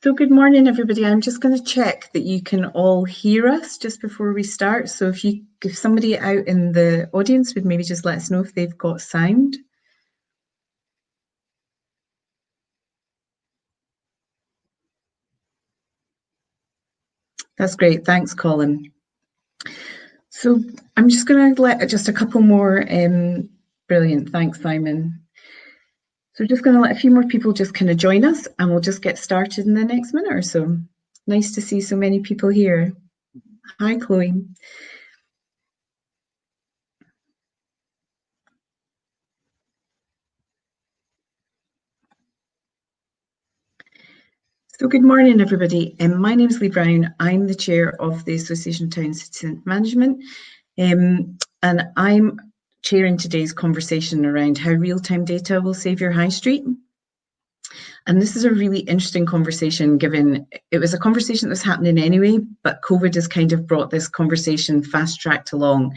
So good morning, everybody. I'm just going to check that you can all hear us just before we start. So if somebody out in the audience would maybe just let us know if they've got sound. That's great. Thanks, Colin. So I'm just going to let just a couple more. Brilliant. Thanks, Simon. So we're just going to let a few more people just kind of join us, and we'll just get started in the next minute or so. Nice to see so many people here. Hi, Chloe. So good morning, everybody. My name is Leigh Brown. I'm the chair of the Association of Town City Management, and I'm chairing today's conversation around how real-time data will save your high street. And this is a really interesting conversation, given it was a conversation that was happening anyway, but COVID has kind of brought this conversation fast-tracked along,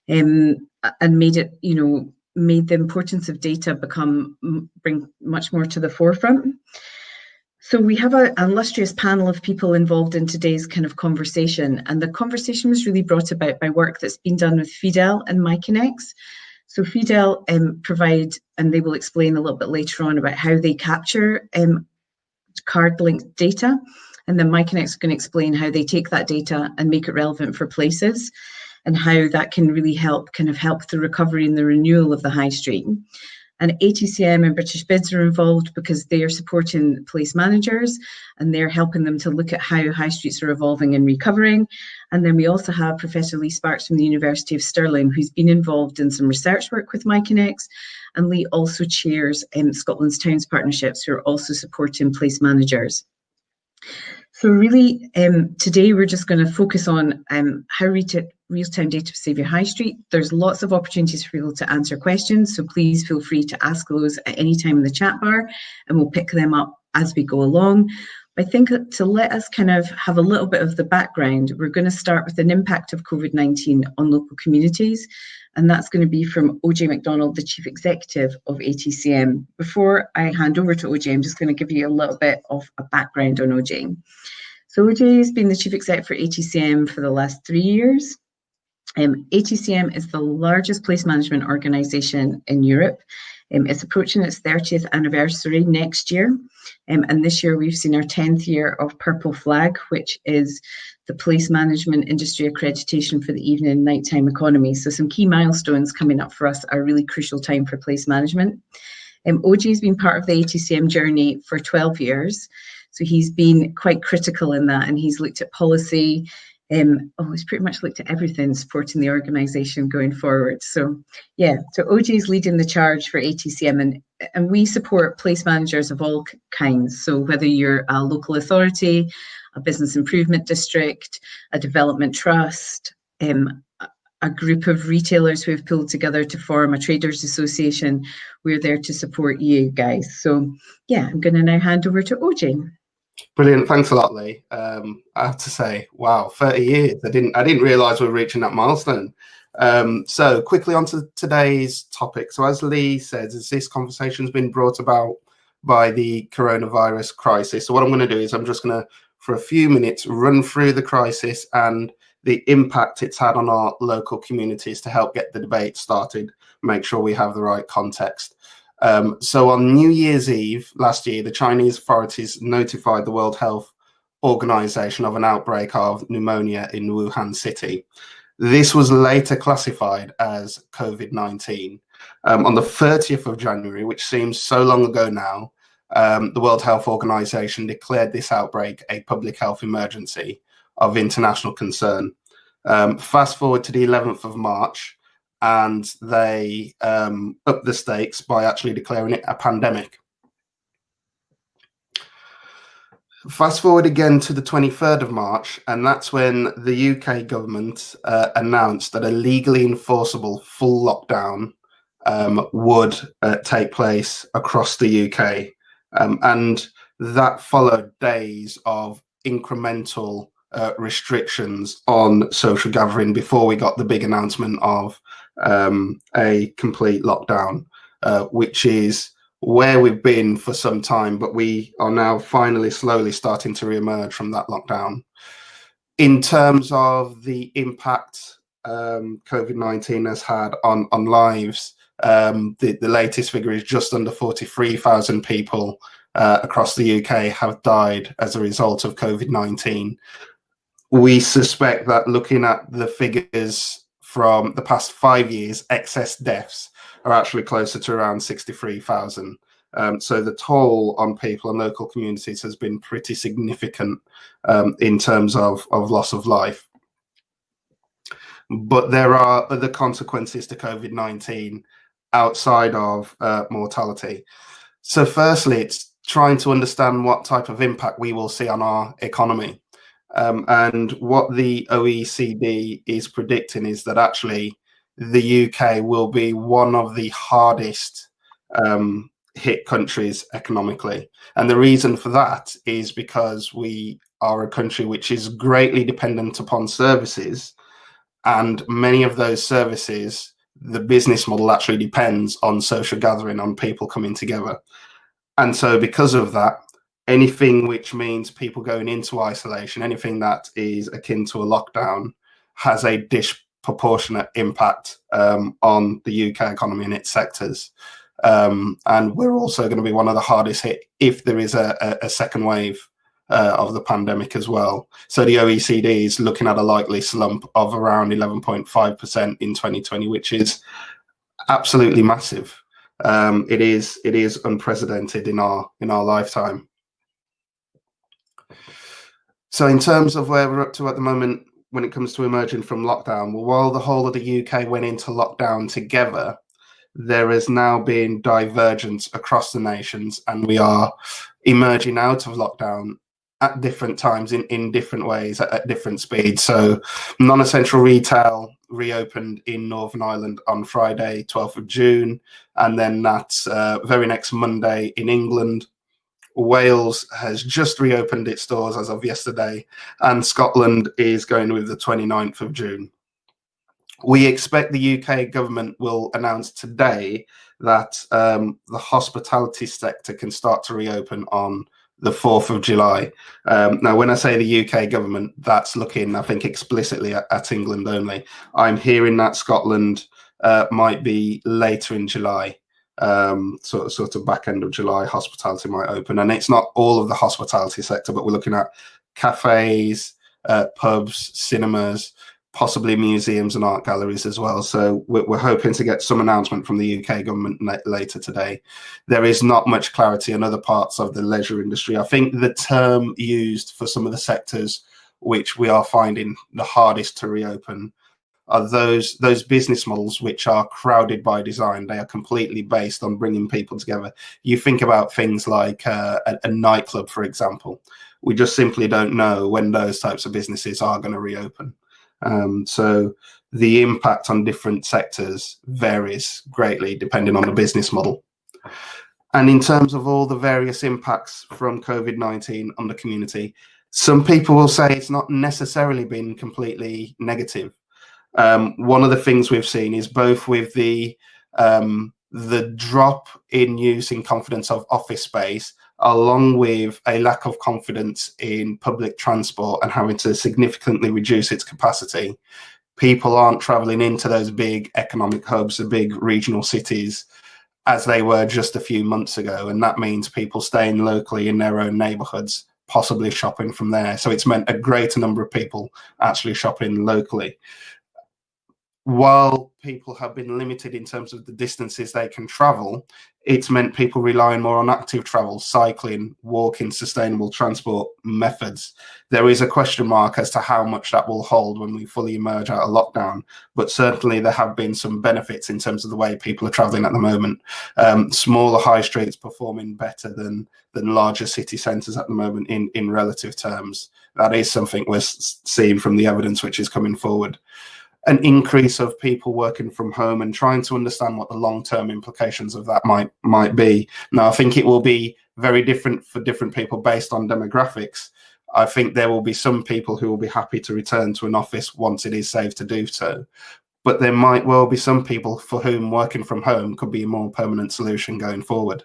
and made it, made the importance of data bring much more to the forefront. So we have an illustrious panel of people involved in today's kind of conversation, and the conversation was really brought about by work that's been done with Fidel and Miconex. So Fidel provide, and they will explain a little bit later on about how they capture card-linked data, and then Miconex are going to explain how they take that data and make it relevant for places, and how that can really help the recovery and the renewal of the high street. And ATCM and British Bids are involved because they are supporting place managers and they're helping them to look at how high streets are evolving and recovering. And then we also have Professor Leigh Sparks from the University of Stirling, who's been involved in some research work with Miconex. And Leigh also chairs Scotland's Towns Partnerships, who are also supporting place managers. So really, today we're just going to focus on how real-time data will save your high street. There's lots of opportunities for people to answer questions, so please feel free to ask those at any time in the chat bar, and we'll pick them up as we go along. I think to let us kind of have a little bit of the background, we're going to start with an impact of COVID-19 on local communities, and that's going to be from Ojay McDonald, the Chief Executive of ATCM. Before I hand over to Ojay, I'm just going to give you a little bit of a background on Ojay. So Ojay has been the Chief Exec for ATCM for the last 3 years. ATCM is the largest place management organisation in Europe. It's approaching its 30th anniversary next year. And this year we've seen our 10th year of Purple Flag, which is the place management industry accreditation for the evening and nighttime economy. So some key milestones coming up for us, are a really crucial time for place management. Ojay has been part of the ATCM journey for 12 years. So he's been quite critical in that, and he's looked at policy. He's pretty much looked at everything supporting the organisation going forward. So yeah, so Ojay is leading the charge for ATCM, and we support place managers of all kinds. So whether you're a local authority, a business improvement district, a development trust, a group of retailers who have pulled together to form a traders association, we're there to support you guys. So yeah, I'm going to now hand over to Ojay. Brilliant, thanks a lot, Leigh. I have to say, wow, 30 years. I didn't realise we were reaching that milestone. So quickly on to today's topic. So as Leigh says, this conversation's been brought about by the coronavirus crisis. So what I'm going to do is I'm just going to, for a few minutes, run through the crisis and the impact it's had on our local communities to help get the debate started, make sure we have the right context. So on New Year's Eve last year, the Chinese authorities notified the World Health Organization of an outbreak of pneumonia in Wuhan city. This was later classified as COVID-19. On the 30th of January, which seems so long ago now, the World Health Organization declared this outbreak a public health emergency of international concern. Fast forward to the 11th of March, and they upped the stakes by actually declaring it a pandemic. Fast forward again to the 23rd of March, and that's when the UK government announced that a legally enforceable full lockdown would take place across the UK. And that followed days of incremental restrictions on social gathering before we got the big announcement of a complete lockdown, which is where we've been for some time, but we are now finally slowly starting to re-emerge from that lockdown. In terms of the impact COVID-19 has had on lives, the latest figure is just under 43,000 people across the UK have died as a result of COVID-19. We suspect that looking at the figures from the past 5 years, excess deaths are actually closer to around 63,000. So the toll on people and local communities has been pretty significant in terms of loss of life. But there are other consequences to COVID-19 outside of mortality. So firstly, it's trying to understand what type of impact we will see on our economy. And what the OECD is predicting is that actually the UK will be one of the hardest hit countries economically. And the reason for that is because we are a country which is greatly dependent upon services, and many of those services, the business model actually depends on social gathering, on people coming together. And so because of that, anything which means people going into isolation, anything that is akin to a lockdown, has a disproportionate impact on the UK economy and its sectors. And we're also going to be one of the hardest hit if there is a second wave of the pandemic as well. So the OECD is looking at a likely slump of around 11.5% in 2020, which is absolutely massive. It is unprecedented in our lifetime. So in terms of where we're up to at the moment when it comes to emerging from lockdown, well, while the whole of the UK went into lockdown together, there has now been divergence across the nations, and we are emerging out of lockdown at different times in different ways at different speeds. So non-essential retail reopened in Northern Ireland on Friday, 12th of June, and then that's very next Monday in England. Wales has just reopened its stores as of yesterday, and Scotland is going with the 29th of June. We expect the UK government will announce today that the hospitality sector can start to reopen on the 4th of July. Now, when I say the UK government, that's looking, I think, explicitly at England only. I'm hearing that Scotland might be later in July, sort of back end of July, hospitality might open. And it's not all of the hospitality sector, but we're looking at cafes, pubs, cinemas, possibly museums and art galleries as well. So we're hoping to get some announcement from the UK government later today. There is not much clarity on other parts of the leisure industry. I think the term used for some of the sectors which we are finding the hardest to reopen are those business models which are crowded by design. They are completely based on bringing people together. You think about things like a nightclub, for example. We just simply don't know when those types of businesses are going to reopen. So the impact on different sectors varies greatly depending on the business model. And in terms of all the various impacts from COVID-19 on the community, some people will say it's not necessarily been completely negative. One of the things we've seen is both with the drop in use in confidence of office space, along with a lack of confidence in public transport and having to significantly reduce its capacity. People aren't traveling into those big economic hubs, the big regional cities, as they were just a few months ago. And that means people staying locally in their own neighborhoods, possibly shopping from there. So it's meant a greater number of people actually shopping locally. While people have been limited in terms of the distances they can travel, it's meant people relying more on active travel, cycling, walking, sustainable transport methods. There is a question mark as to how much that will hold when we fully emerge out of lockdown, but certainly there have been some benefits in terms of the way people are traveling at the moment. Smaller high streets performing better than larger city centres at the moment in relative terms. That is something we're seeing from the evidence which is coming forward. An increase of people working from home and trying to understand what the long-term implications of that might be. Now, I think it will be very different for different people based on demographics. I think there will be some people who will be happy to return to an office once it is safe to do so. But there might well be some people for whom working from home could be a more permanent solution going forward.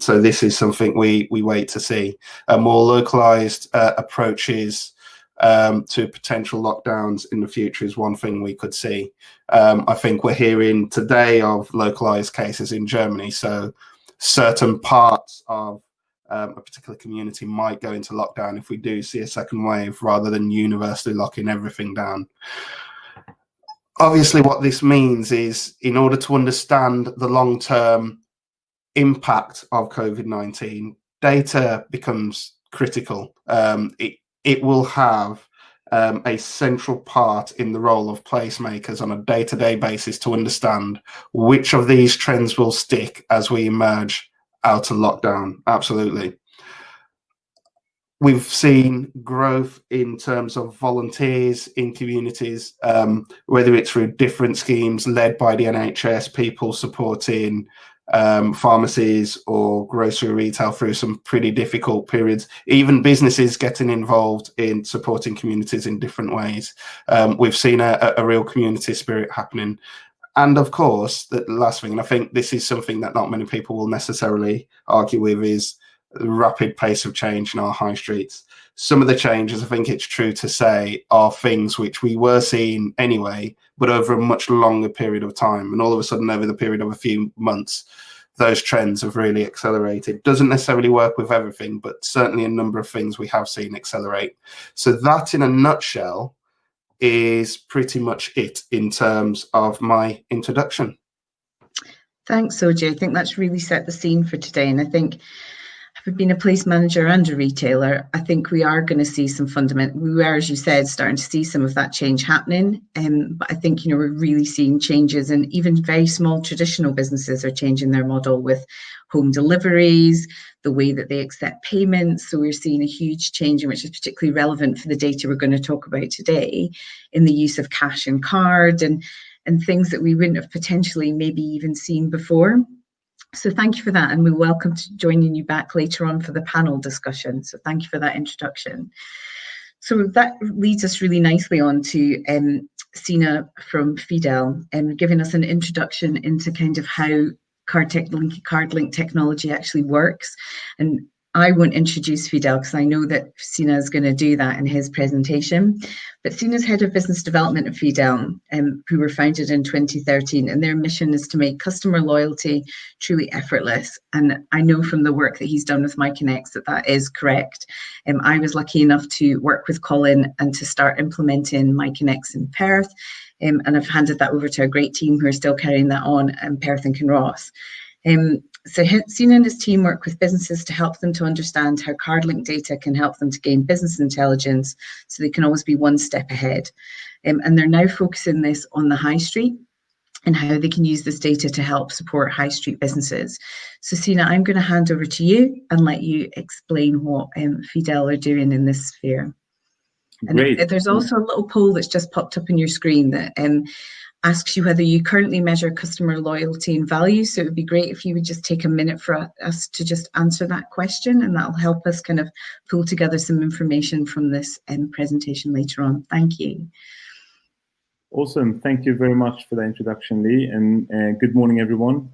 So this is something we wait to see. More localized approaches to potential lockdowns in the future is one thing we could see. I think we're hearing today of localized cases in Germany. So certain parts of a particular community might go into lockdown if we do see a second wave, rather than universally locking everything down. Obviously, what this means is, in order to understand the long-term impact of COVID-19, data becomes critical. It will have a central part in the role of placemakers on a day-to-day basis to understand which of these trends will stick as we emerge out of lockdown. Absolutely. We've seen growth in terms of volunteers in communities, whether it's through different schemes led by the NHS, people supporting pharmacies or grocery retail through some pretty difficult periods, even businesses getting involved in supporting communities in different ways. We've seen a real community spirit happening. And of course, the last thing, and I think this is something that not many people will necessarily argue with, is the rapid pace of change in our high streets. Some of the changes, I think it's true to say, are things which we were seeing anyway, but over a much longer period of time. And all of a sudden, over the period of a few months, those trends have really accelerated. Doesn't necessarily work with everything, but certainly a number of things we have seen accelerate. So that, in a nutshell, is pretty much it in terms of my introduction. Thanks, Ojay. I think that's really set the scene for today. And I think, having been a place manager and a retailer, I think we are going to see some we were, as you said, starting to see some of that change happening. But I think, we're really seeing changes, and even very small traditional businesses are changing their model with home deliveries, the way that they accept payments. So we're seeing a huge change, which is particularly relevant for the data we're going to talk about today, in the use of cash and card and things that we wouldn't have potentially maybe even seen before. So thank you for that, and we're welcome to joining you back later on for the panel discussion. So thank you for that introduction. So that leads us really nicely on to Sina from Fidel, giving us an introduction into kind of how card link technology actually works. And I won't introduce Fidel because I know that Sina is going to do that in his presentation. But Sina's head of business development at Fidel, who were founded in 2013, and their mission is to make customer loyalty truly effortless. And I know from the work that he's done with Miconex that is correct. I was lucky enough to work with Colin and to start implementing Miconex in Perth. And I've handed that over to a great team who are still carrying that on in Perth and Kinross. So Sina and his team work with businesses to help them to understand how card link data can help them to gain business intelligence so they can always be one step ahead. And they're now focusing this on the high street and how they can use this data to help support high street businesses. So Sina, I'm going to hand over to you and let you explain what Fidel are doing in this sphere. Great. And there's also a little poll that's just popped up on your screen that asks you whether you currently measure customer loyalty and value. So it would be great if you would just take a minute for us to just answer that question, and that'll help us kind of pull together some information from this presentation later on. Thank you. Awesome. Thank you very much for the introduction, Leigh, and good morning, everyone.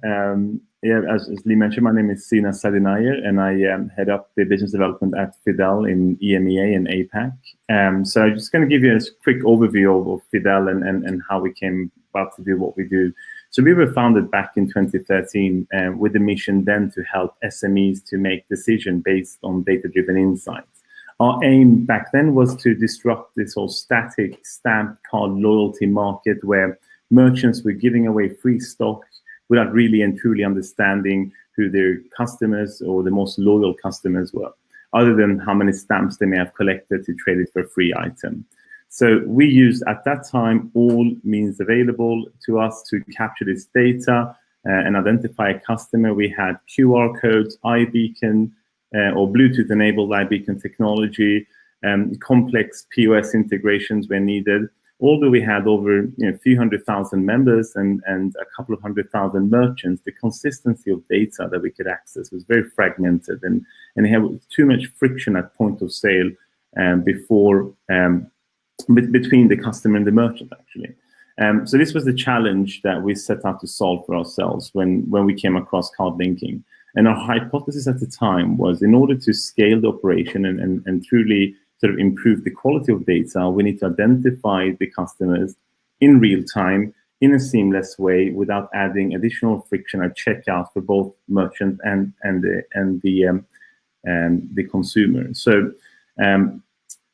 As Leigh mentioned, my name is Sina Sadinayer, and I head up the business development at Fidel in EMEA and APAC. So I'm just going to give you a quick overview of Fidel and how we came about to do what we do. So we were founded back in 2013 with the mission then to help SMEs to make decisions based on data-driven insights. Our aim back then was to disrupt this whole static stamp card loyalty market where merchants were giving away free stock without really and truly understanding who their customers or the most loyal customers were, other than how many stamps they may have collected to trade it for a free item. So we used at that time all means available to us to capture this data and identify a customer. We had QR codes, iBeacon, or Bluetooth-enabled iBeacon technology, complex POS integrations when needed. Although we had over a few 100,000 members and a couple of 100,000 merchants, the consistency of data that we could access was very fragmented, and we had too much friction at point of sale between the customer and the merchant, actually. So this was the challenge that we set out to solve for ourselves when we came across card linking. And our hypothesis at the time was, in order to scale the operation and truly sort of improve the quality of data, we need to identify the customers in real time, in a seamless way, without adding additional friction at checkout for both merchant and the consumer. So,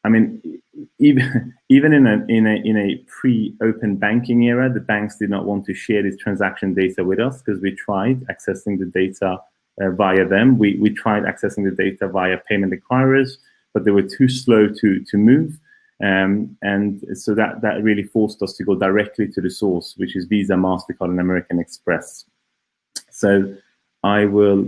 I mean, even in a pre-open banking era, the banks did not want to share this transaction data with us, because we tried accessing the data via them. We tried accessing the data via payment acquirers, but they were too slow to move. And so that really forced us to go directly to the source, which is Visa, MasterCard, and American Express. So I will,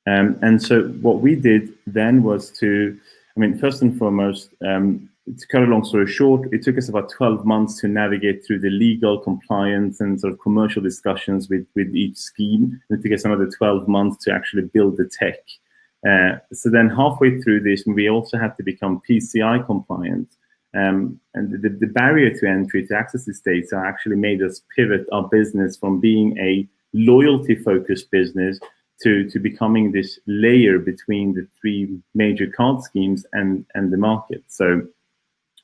and so what we did then was to, I mean, first and foremost, to cut a long story short, it took us about 12 months to navigate through the legal compliance and sort of commercial discussions with each scheme. It took us another 12 months to actually build the tech. So then halfway through this, we also had to become PCI compliant. And the barrier to entry to access this data actually made us pivot our business from being a loyalty-focused business to becoming this layer between the three major card schemes and the market. So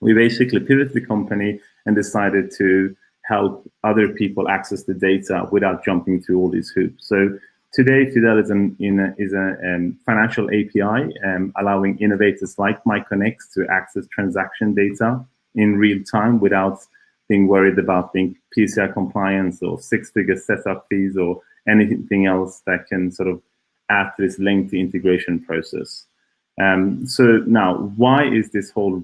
we basically pivoted the company and decided to help other people access the data without jumping through all these hoops. So today, Fidel is a financial API, allowing innovators like Miconex to access transaction data in real time without being worried about being PCI compliance or six-figure setup fees or anything else that can sort of add to this lengthy integration process. So now, why is this whole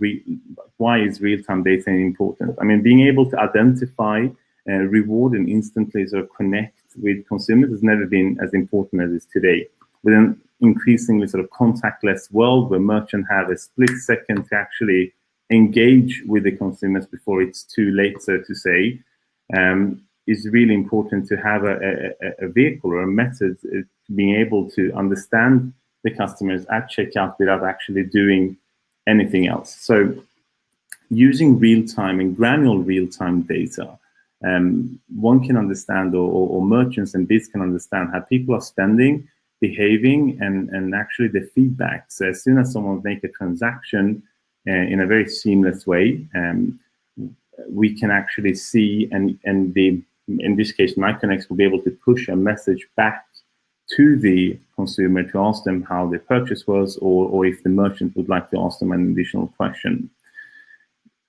why is real-time data important? I mean, being able to identify, reward, and instantly sort of connect with consumers has never been as important as it is today. With an increasingly sort of contactless world where merchants have a split second to actually engage with the consumers before it's too late, so to say, it's really important to have a vehicle or a method being able to understand the customers at checkout without actually doing anything else. So using real-time and granular real-time data, one can understand, or merchants and bids can understand how people are spending, behaving, and actually the feedback. So as soon as someone makes a transaction in a very seamless way, we can actually see, and in this case, Miconex will be able to push a message back to the consumer to ask them how their purchase was, or if the merchant would like to ask them an additional question.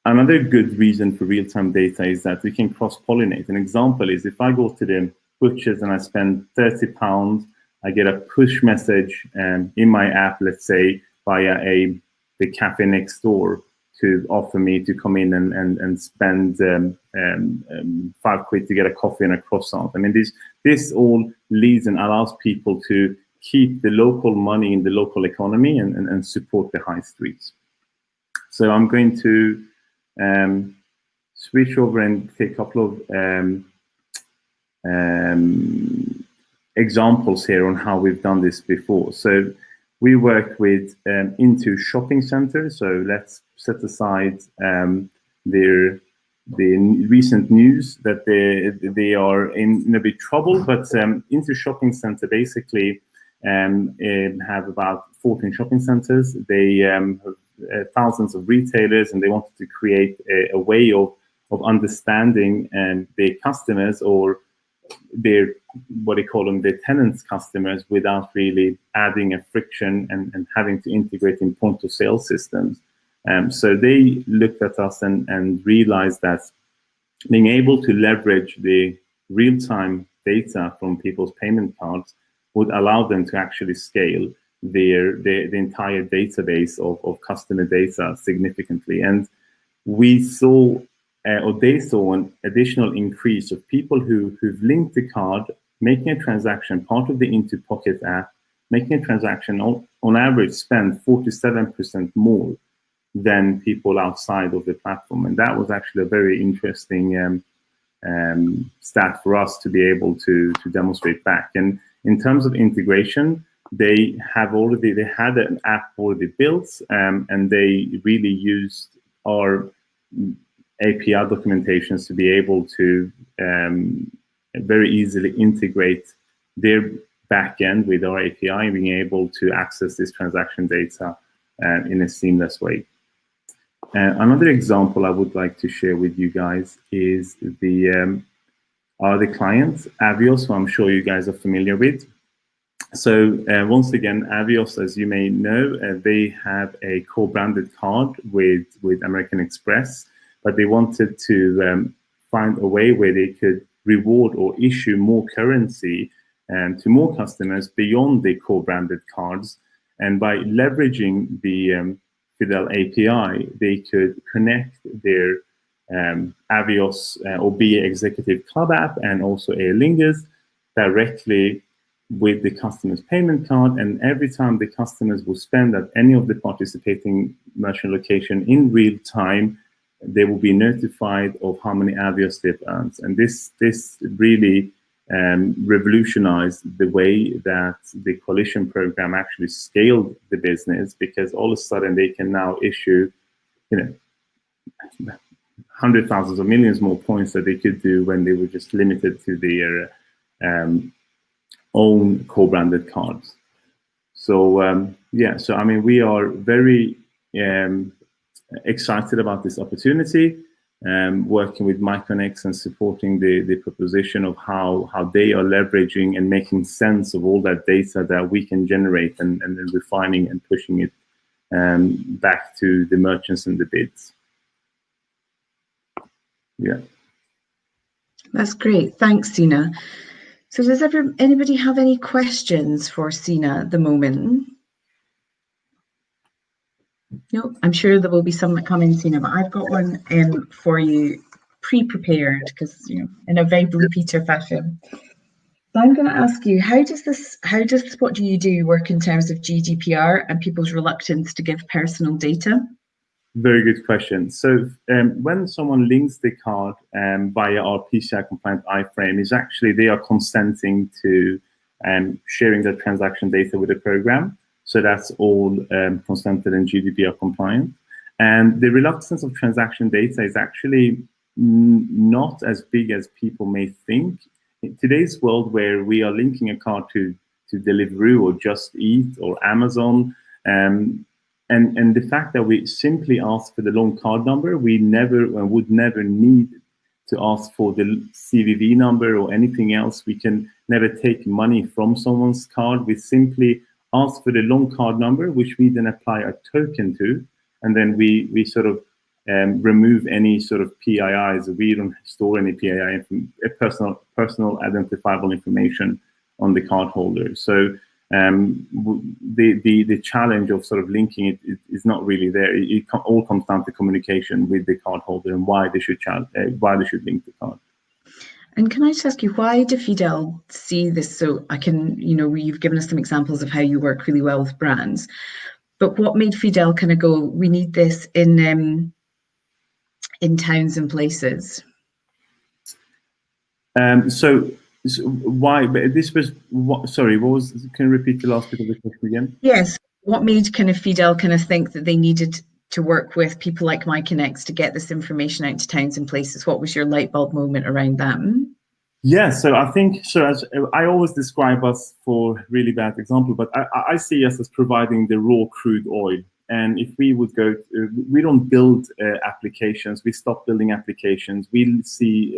Another good reason for real-time data is that we can cross-pollinate. An example is if I go to the butcher's and I spend £30, I get a push message in my app, let's say, via the cafe next door to offer me to come in and spend £5 to get a coffee and a croissant. I mean, this all leads and allows people to keep the local money in the local economy and support the high streets. So I'm going to switch over and take a couple of examples here on how we've done this before. So we work with into shopping centers. So let's set aside the recent news that they are in a bit trouble, but into shopping center basically have about 14 shopping centers. They have thousands of retailers, and they wanted to create a way of understanding their customers, or their, what they call them, their tenants' customers, without really adding a friction and having to integrate in point of sale systems. So they looked at us and realized that being able to leverage the real-time data from people's payment cards would allow them to actually scale the entire database of customer data significantly. And we saw, or they saw, an additional increase of people who've linked the card, making a transaction, part of the Into Pocket app, making a transaction on average spend 47% more than people outside of the platform. And that was actually a very interesting stat for us to be able to demonstrate back. And in terms of integration, they had an app already built, and they really used our API documentations to be able to very easily integrate their backend with our API, being able to access this transaction data in a seamless way. Another example I would like to share with you guys is the client Avios, who I'm sure you guys are familiar with. So once again, Avios, as you may know, they have a co-branded card with American Express, but they wanted to find a way where they could reward or issue more currency to more customers beyond the co-branded cards. And by leveraging the Fidel API, they could connect their Avios or BA Executive Club app and also Aer Lingus directly with the customer's payment card, and every time the customers will spend at any of the participating merchant location in real time, they will be notified of how many Avios they've earned. And this really revolutionized the way that the coalition program actually scaled the business, because all of a sudden they can now issue, hundred thousands or millions more points that they could do when they were just limited to their own co-branded cards. So so I mean, we are very excited about this opportunity, working with Miconex and supporting the proposition of how they are leveraging and making sense of all that data that we can generate, and then refining and pushing it back to the merchants and the bids. Yeah. That's great. Thanks, Sina. So does anybody have any questions for Sina at the moment? No, I'm sure there will be some that come in, Sina, but I've got one for you pre-prepared, because in a very Blue Peter fashion. So I'm going to ask you, how does what do you do work in terms of GDPR and people's reluctance to give personal data? Very good question. So when someone links the card via our PCI compliant iframe, is actually they are consenting to sharing their transaction data with the program. So that's all consented and GDPR compliant. And the reluctance of transaction data is actually not as big as people may think. In today's world, where we are linking a card to Deliveroo or Just Eat or Amazon, and the fact that we simply ask for the long card number, we would never need to ask for the CVV number or anything else. We can never take money from someone's card. We simply ask for the long card number, which we then apply a token to, and then we sort of remove any sort of PIIs. We don't store any PII, personal identifiable information on the card holder. So the challenge of sort of linking it is not really there. It all comes down to communication with the card holder and why they should link the card. And can I just ask you, why do Fidel see this? So I can, you've given us some examples of how you work really well with brands, but what made Fidel kind of go, we need this in towns and places? So why? This was sorry. What was? Can you repeat the last bit of the question again? Yes. What made kind of Fidel kind of think that they needed to work with people like Miconex to get this information out to towns and places? What was your light bulb moment around that? Yeah. So I think as I always describe us for really bad example, but I see us as providing the raw crude oil. And if we would go, we don't build applications. We stop building applications. We see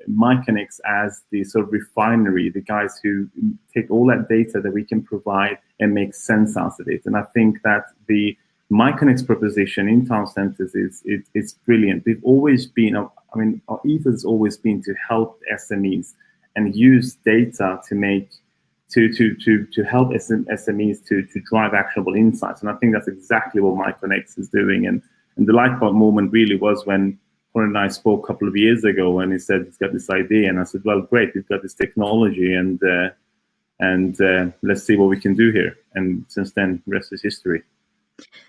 Miconex as the sort of refinery, the guys who take all that data that we can provide and make sense out of it. And I think that the Miconex proposition in town centers is brilliant. We've always been, our ethos has always been to help SMEs and use data to make to help SMEs to drive actionable insights. And I think that's exactly what Miconex is doing. And the light bulb moment really was when Conrad and I spoke a couple of years ago, and he said he's got this idea, and I said, well, great, we've got this technology, and let's see what we can do here. And since then, the rest is history.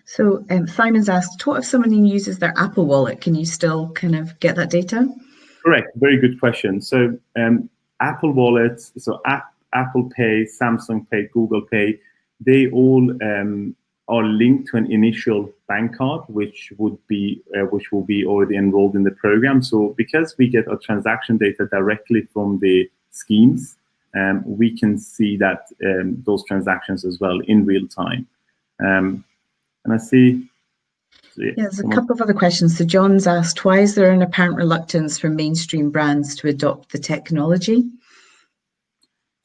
So Simon's asked, what if someone uses their Apple Wallet? Can you still kind of get that data? Correct. Very good question. So Apple Wallets, so Apple Pay, Samsung Pay, Google Pay, they all are linked to an initial bank card, which will be already enrolled in the program. So because we get our transaction data directly from the schemes, we can see that those transactions as well in real time. And I see. Yeah, there's a couple of other questions. So John's asked, why is there an apparent reluctance for mainstream brands to adopt the technology?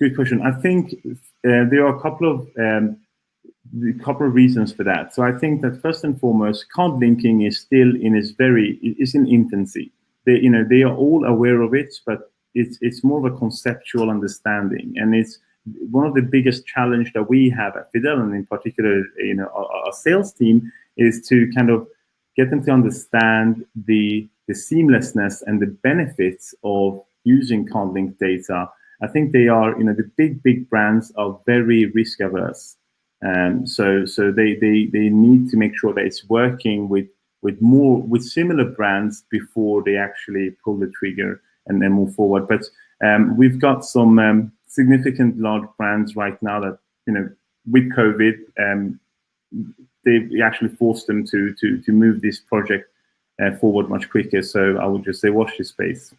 Good question. I think there are a couple of reasons for that. So I think that first and foremost, card linking is still in infancy. They are all aware of it, but it's more of a conceptual understanding, and it's one of the biggest challenge that we have at Fidel, and in particular, our sales team, is to kind of get them to understand the seamlessness and the benefits of using card link data. I think they are, the big brands are very risk averse. So they need to make sure that it's working with similar brands before they actually pull the trigger and then move forward. But we've got some significant large brands right now that, with COVID, they actually forced them to move this project forward much quicker. So I would just say watch this space.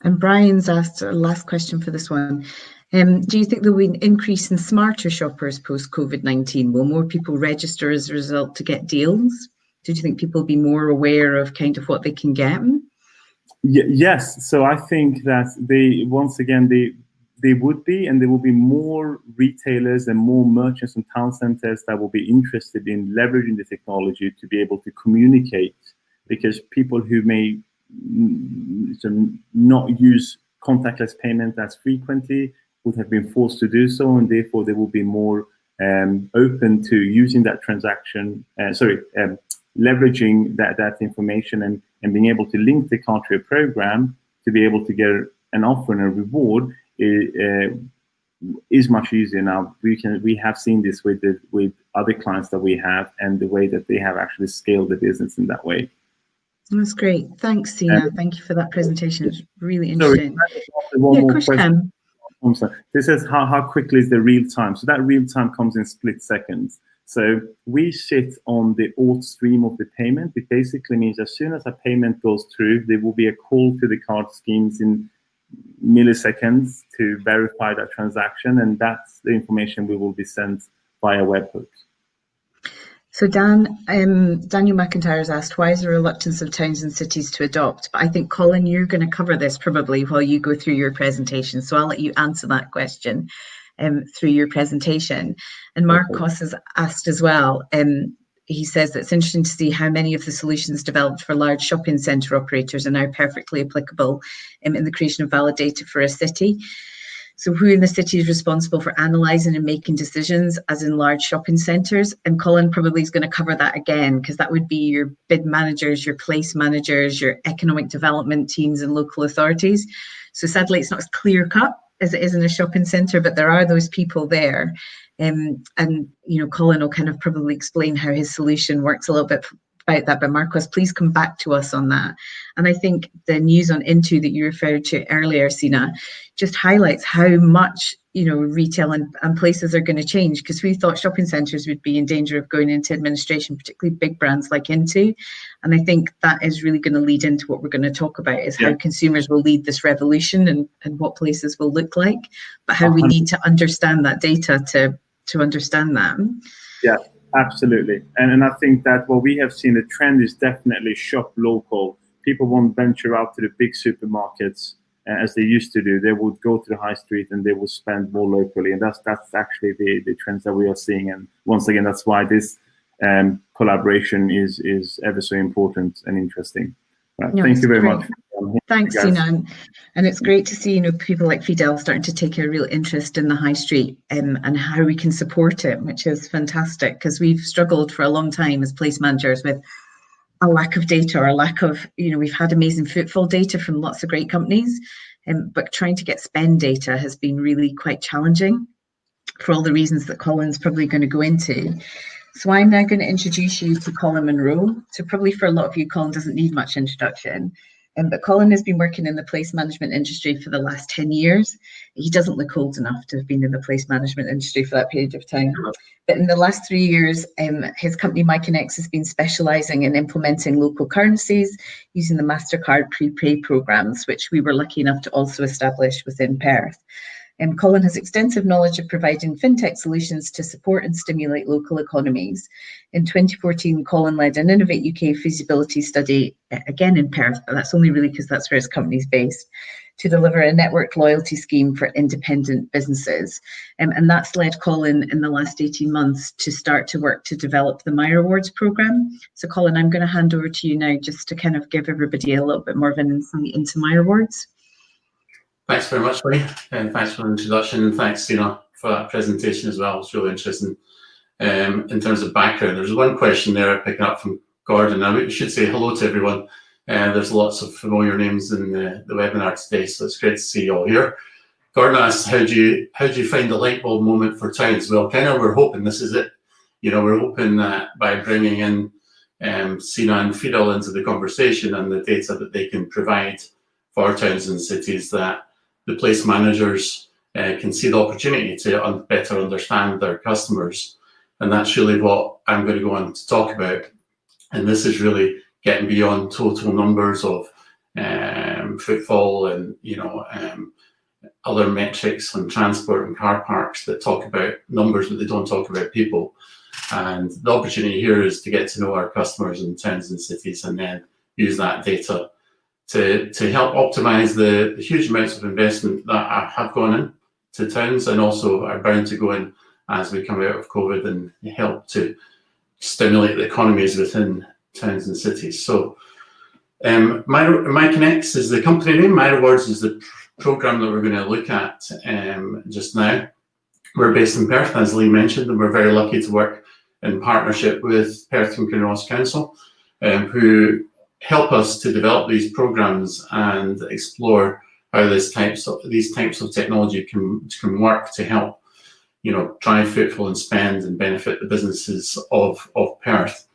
And Brian's asked a last question for this one. Do you think there will be an increase in smarter shoppers post-COVID-19? Will more people register as a result to get deals? Do you think people will be more aware of kind of what they can get? Yes. So I think that they would be, and there will be more retailers and more merchants and town centers that will be interested in leveraging the technology to be able to communicate, because people who may not use contactless payment as frequently would have been forced to do so, and therefore they will be more open to using that transaction, leveraging that information and being able to link the card to a program to be able to get an offer and a reward is much easier now. We have seen this with other clients that we have, and the way that they have actually scaled the business in that way. That's great. Thanks, Sina. Thank you for that presentation. It's really interesting. One more question. This is how quickly is the real time? So that real time comes in split seconds. So we sit on the auth stream of the payment. It basically means as soon as a payment goes through, there will be a call to the card schemes in milliseconds to verify that transaction, and that's the information we will be sent via webhook. So Daniel McIntyre has asked, why is there a reluctance of towns and cities to adopt? But I think, Colin, you're going to cover this probably while you go through your presentation. So I'll let you answer that question through your presentation. And Marcos has asked as well, he says that it's interesting to see how many of the solutions developed for large shopping centre operators are now perfectly applicable in the creation of valid data for a city. So who in the city is responsible for analysing and making decisions, as in large shopping centres? And Colin probably is going to cover that again, because that would be your bid managers, your place managers, your economic development teams and local authorities. So sadly, it's not as clear cut as it is in a shopping centre, but there are those people there. And Colin will kind of probably explain how his solution works a little bit about that, but Marcos, please come back to us on that. And I think the news on Into that you referred to earlier, Sina, just highlights how much retail and places are going to change, because we thought shopping centres would be in danger of going into administration, particularly big brands like Into. And I think that is really going to lead into what we're going to talk about, is how consumers will lead this revolution and what places will look like, but how we need to understand that data to understand that. Yeah. Absolutely. And I think that what we have seen, the trend is definitely shop local. People won't venture out to the big supermarkets as they used to do. They would go to the high street and they will spend more locally. And that's actually the trends that we are seeing. And once again, that's why this collaboration is ever so important and interesting. Thank you very much. Thanks, Sina. And it's great to see people like Fidel starting to take a real interest in the high street and how we can support it, which is fantastic, because we've struggled for a long time as place managers with a lack of data, or a lack of, we've had amazing footfall data from lots of great companies, but trying to get spend data has been really quite challenging for all the reasons that Colin's probably going to go into. So I'm now going to introduce you to Colin Monroe. So probably for a lot of you, Colin doesn't need much introduction. But Colin has been working in the place management industry for the last 10 years. He doesn't look old enough to have been in the place management industry for that period of time. But in the last 3 years, his company Miconex has been specialising in implementing local currencies using the MasterCard prepay programs, which we were lucky enough to also establish within Perth. Colin has extensive knowledge of providing fintech solutions to support and stimulate local economies. In 2014, Colin led an Innovate UK feasibility study, again in Perth, but that's only really because that's where his company's based, to deliver a networked loyalty scheme for independent businesses. And that's led Colin in the last 18 months to start to work to develop the My Rewards programme. So Colin, I'm going to hand over to you now just to kind of give everybody a little bit more of an insight into My Rewards. Thanks very much, Leigh, and thanks for the introduction, and thanks, Sina, for that presentation as well. It's really interesting. In terms of background, there's one question there picking up from Gordon. Now, we should say hello to everyone. There's lots of familiar names in the webinar today, so it's great to see you all here. Gordon asks, how do you find the light bulb moment for towns? Well, kind of, we're hoping this is it. You know, we're hoping that by bringing in Sina and Fidel into the conversation and the data that they can provide for towns and cities, that the place managers can see the opportunity to better understand their customers. And that's really what I'm going to go on to talk about. And this is really getting beyond total numbers of footfall and, you know, other metrics on transport and car parks that talk about numbers, but they don't talk about people. And the opportunity here is to get to know our customers in towns and cities, and then use that data to help optimize the huge amounts of investment that have gone in to towns, and also are bound to go in as we come out of COVID, and help to stimulate the economies within towns and cities. So Miconex is the company name. My Rewards is the program that we're going to look at just now. We're based in Perth, as Leigh mentioned, and we're very lucky to work in partnership with Perth and Kinross Council, who help us to develop these programs and explore how these types of technology can work to help, you know, drive footfall and spend and benefit the businesses of Perth.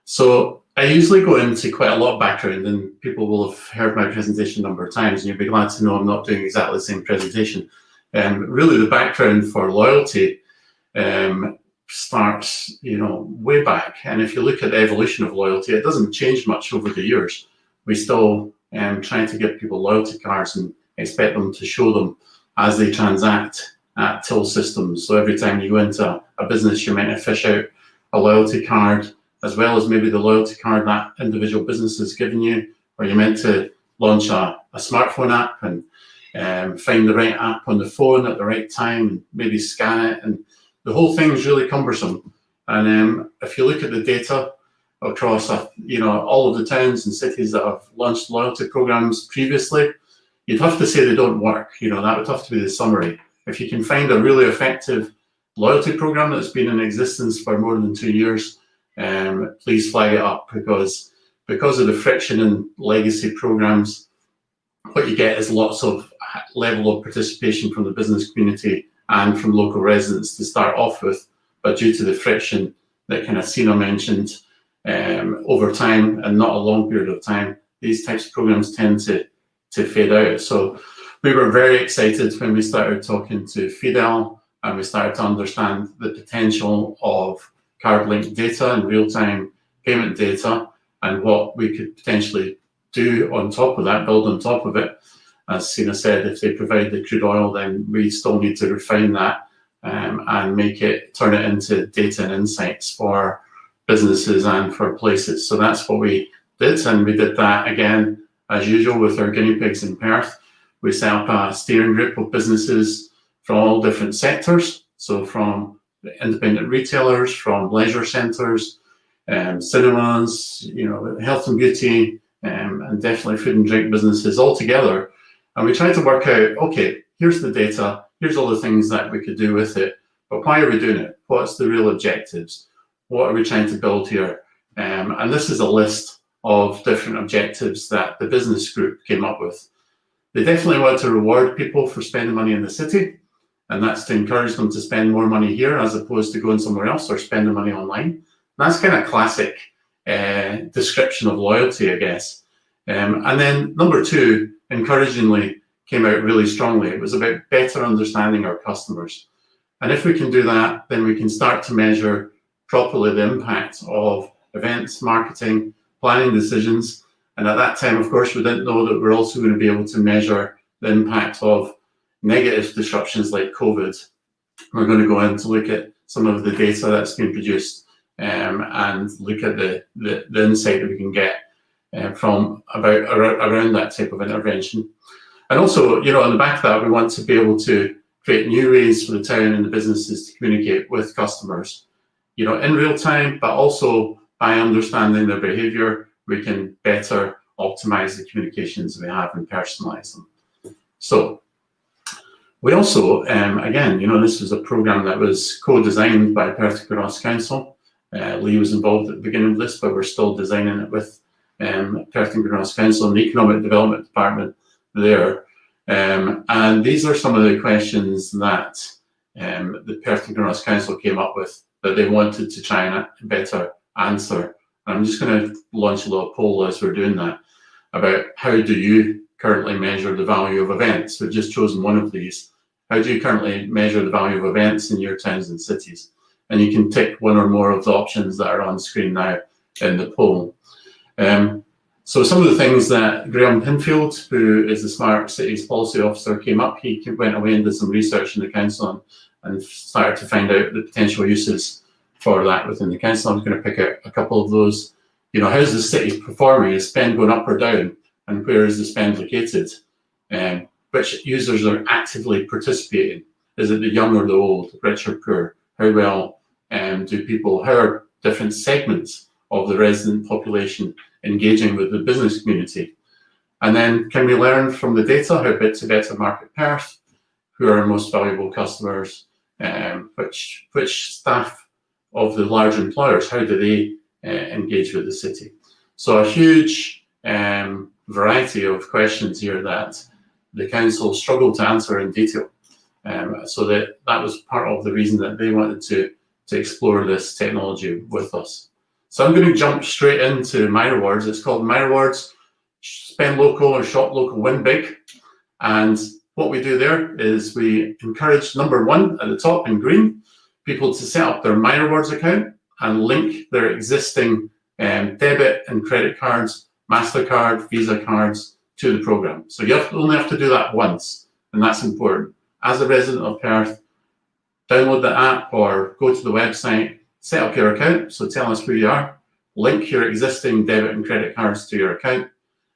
So I usually go into quite a lot of background, and people will have heard my presentation a number of times, and you'll be glad to know I'm not doing exactly the same presentation. Really, the background for loyalty starts, you know, way back. And if you look at the evolution of loyalty, it doesn't change much over the years. We still trying to give people loyalty cards and expect them to show them as they transact at till systems. So every time you go into a business, you're meant to fish out a loyalty card, as well as maybe the loyalty card that individual business has given you, or you're meant to launch a smartphone app and find the right app on the phone at the right time, and maybe scan it, and the whole thing is really cumbersome. And if you look at the data across, you know, all of the towns and cities that have launched loyalty programs previously, you'd have to say they don't work. You know, that would have to be the summary. If you can find a really effective loyalty program that's been in existence for more than 2 years, please flag it up, because of the friction in legacy programs, what you get is lots of level of participation from the business community and from local residents to start off with, but due to the friction that kind of Sina mentioned, over time, and not a long period of time, these types of programs tend to fade out. So we were very excited when we started talking to Fidel, and we started to understand the potential of card-linked data and real-time payment data, and what we could potentially do on top of that, build on top of it. As Sina said, if they provide the crude oil, then we still need to refine that and turn it into data and insights for businesses and for places. So that's what we did, and we did that again, as usual, with our guinea pigs in Perth. We set up a steering group of businesses from all different sectors, so from independent retailers, from leisure centres, cinemas, you know, health and beauty, and definitely food and drink businesses all together. And we tried to work out, okay, here's the data, here's all the things that we could do with it, but why are we doing it? What's the real objectives? What are we trying to build here? And this is a list of different objectives that the business group came up with. They definitely want to reward people for spending money in the city, and that's to encourage them to spend more money here as opposed to going somewhere else or spending money online. And that's kind of classic description of loyalty, I guess. And then number two, encouragingly, came out really strongly. It was about better understanding our customers. And if we can do that, then we can start to measure properly the impact of events, marketing, planning decisions. And at that time, of course, we didn't know that we're also going to be able to measure the impact of negative disruptions like COVID. We're going to go in to look at some of the data that's been produced and look at the insight that we can get from around that type of intervention. And also, you know, on the back of that, we want to be able to create new ways for the town and the businesses to communicate with customers, you know, in real time, but also by understanding their behavior, we can better optimize the communications we have and personalize them. So we also, again, you know, this was a program that was co-designed by Perth Cross Council. Leigh was involved at the beginning of this, but we're still designing it with Perth Cross Council and the Economic Development Department there. And these are some of the questions that the Perth Cross Council came up with that they wanted to try and better answer. And I'm just going to launch a little poll as we're doing that about how do you currently measure the value of events. We've just chosen one of these. How do you currently measure the value of events in your towns and cities? And you can tick one or more of the options that are on screen now in the poll. So some of the things that Graham Pinfield, who is the Smart Cities Policy Officer, came up, he went away and did some research in the council and started to find out the potential uses for that within the council. I'm going to pick out a couple of those. You know, how's the city performing? Is spend going up or down? And where is the spend located? Which users are actively participating? Is it the young or the old, rich or poor? How well do people, how are different segments of the resident population engaging with the business community? And then can we learn from the data how to better market Perth? Who are our most valuable customers? Which staff of the large employers, how do they engage with the city? So a huge variety of questions here that the council struggled to answer in detail. So that was part of the reason that they wanted to explore this technology with us. So I'm going to jump straight into My Rewards. It's called My Rewards, Spend Local or Shop Local, Win Big. And what we do there is we encourage, number one at the top in green, people to set up their My Rewards account and link their existing debit and credit cards, MasterCard, Visa cards to the program. So you only have to do that once, and that's important. As a resident of Perth, download the app or go to the website, set up your account, so tell us who you are, link your existing debit and credit cards to your account,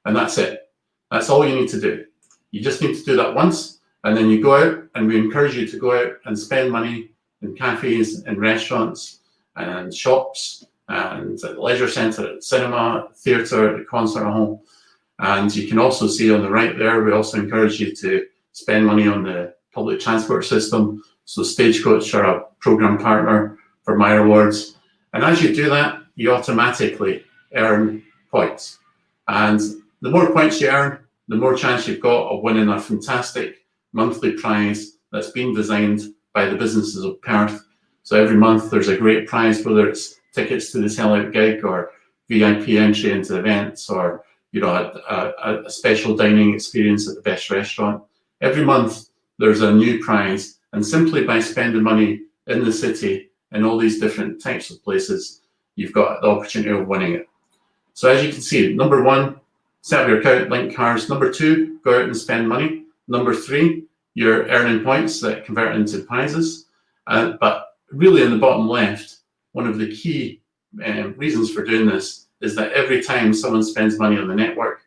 and that's it. That's all you need to do. You just need to do that once, and then you go out, and we encourage you to go out and spend money in cafes, in restaurants, and shops, and at the leisure centre, at the cinema, theatre, at the concert hall. And you can also see on the right there, we also encourage you to spend money on the public transport system. So Stagecoach are a programme partner for My Rewards. And as you do that, you automatically earn points. And the more points you earn, the more chance you've got of winning a fantastic monthly prize that's been designed by the businesses of Perth. So every month there's a great prize, whether it's tickets to the sellout gig or VIP entry into events or, you know, a special dining experience at the best restaurant. Every month there's a new prize, and simply by spending money in the city in all these different types of places, you've got the opportunity of winning it. So as you can see, number one, set up your account, link cards. Number two, go out and spend money. Number three, you're earning points that convert into prizes. But really in the bottom left, one of the key reasons for doing this is that every time someone spends money on the network,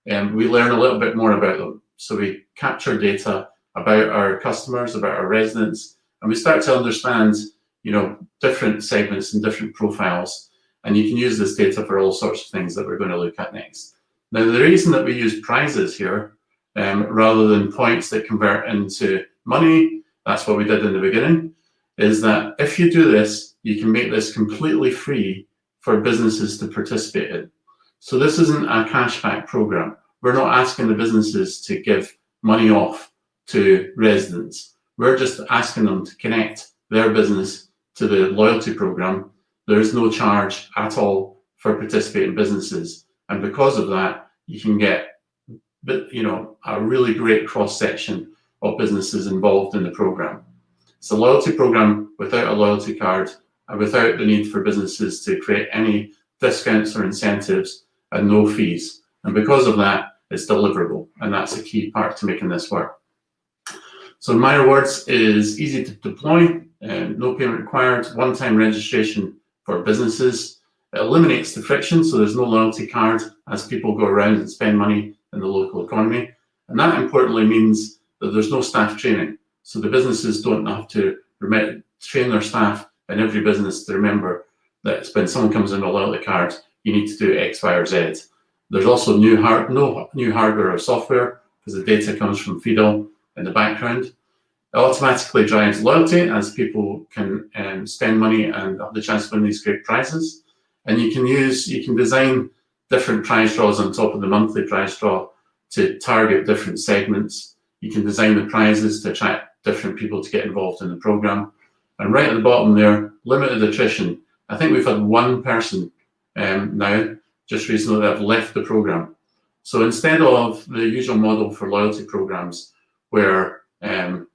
we learn a little bit more about them. So we capture data about our customers, about our residents, and we start to understand, you know, different segments and different profiles. And you can use this data for all sorts of things that we're going to look at next. Now, the reason that we use prizes here, rather than points that convert into money, that's what we did in the beginning, is that if you do this, you can make this completely free for businesses to participate in. So this isn't a cashback program. We're not asking the businesses to give money off to residents. We're just asking them to connect their business to the loyalty program. There is no charge at all for participating businesses. And because of that, you can get, you know, a really great cross-section of businesses involved in the program. It's a loyalty program without a loyalty card and without the need for businesses to create any discounts or incentives and no fees. And because of that, it's deliverable. And that's a key part to making this work. So My Rewards is easy to deploy, no payment required, one-time registration for businesses. It eliminates the friction, so there's no loyalty card as people go around and spend money in the local economy. And that importantly means that there's no staff training. So the businesses don't have to train their staff in every business to remember that when someone comes in with a loyalty card, you need to do X, Y, or Z. There's also no new hardware or software because the data comes from Fidel in the background. It automatically drives loyalty as people can spend money and have the chance to win these great prizes. And you can design different prize draws on top of the monthly prize draw to target different segments. You can design the prizes to attract different people to get involved in the program. And right at the bottom there, limited attrition. I think we've had one person now, just recently, that have left the program. So instead of the usual model for loyalty programs where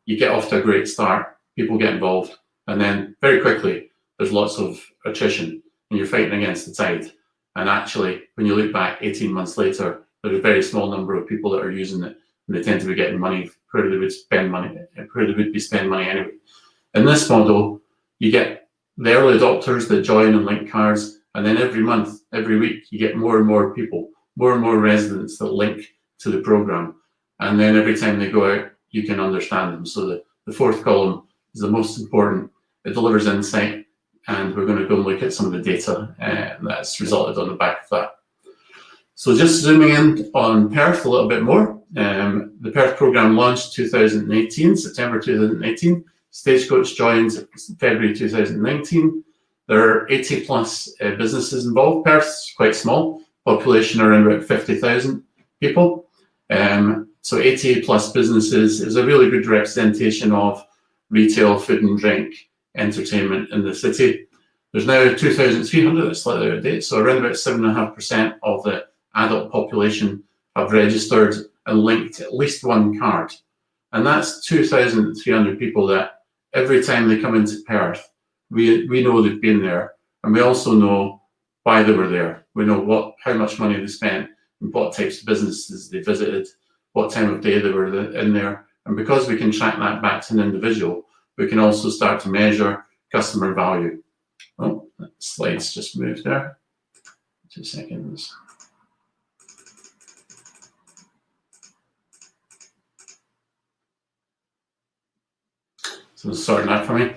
you get off to a great start, people get involved, and then very quickly there's lots of attrition and you're fighting against the tide. And actually, when you look back 18 months later, there's a very small number of people that are using it, and they tend to be getting money where they would spend money, anyway. In this model, you get the early adopters that join and link cards, and then every month, every week, you get more and more people, more and more residents that link to the program. And then every time they go out, you can understand them. So the fourth column is the most important. It delivers insight, and we're going to go and look at some of the data that's resulted on the back of that. So just zooming in on Perth a little bit more. The Perth program launched September 2018. Stagecoach joined February 2019. There are 80 plus businesses involved. Perth's quite small, population around about 50,000 people. So 80 plus businesses is a really good representation of retail, food and drink, entertainment in the city. There's now 2,300, that's slightly out of date, so around about 7.5% of the adult population have registered and linked at least one card. And that's 2,300 people that every time they come into Perth, we know they've been there, and we also know why they were there. We know how much money they spent, and what types of businesses they visited, what time of day they were in there. And because we can track that back to an individual, we can also start to measure customer value. Oh, that slide's just moved there. 2 seconds. So sorting that for me.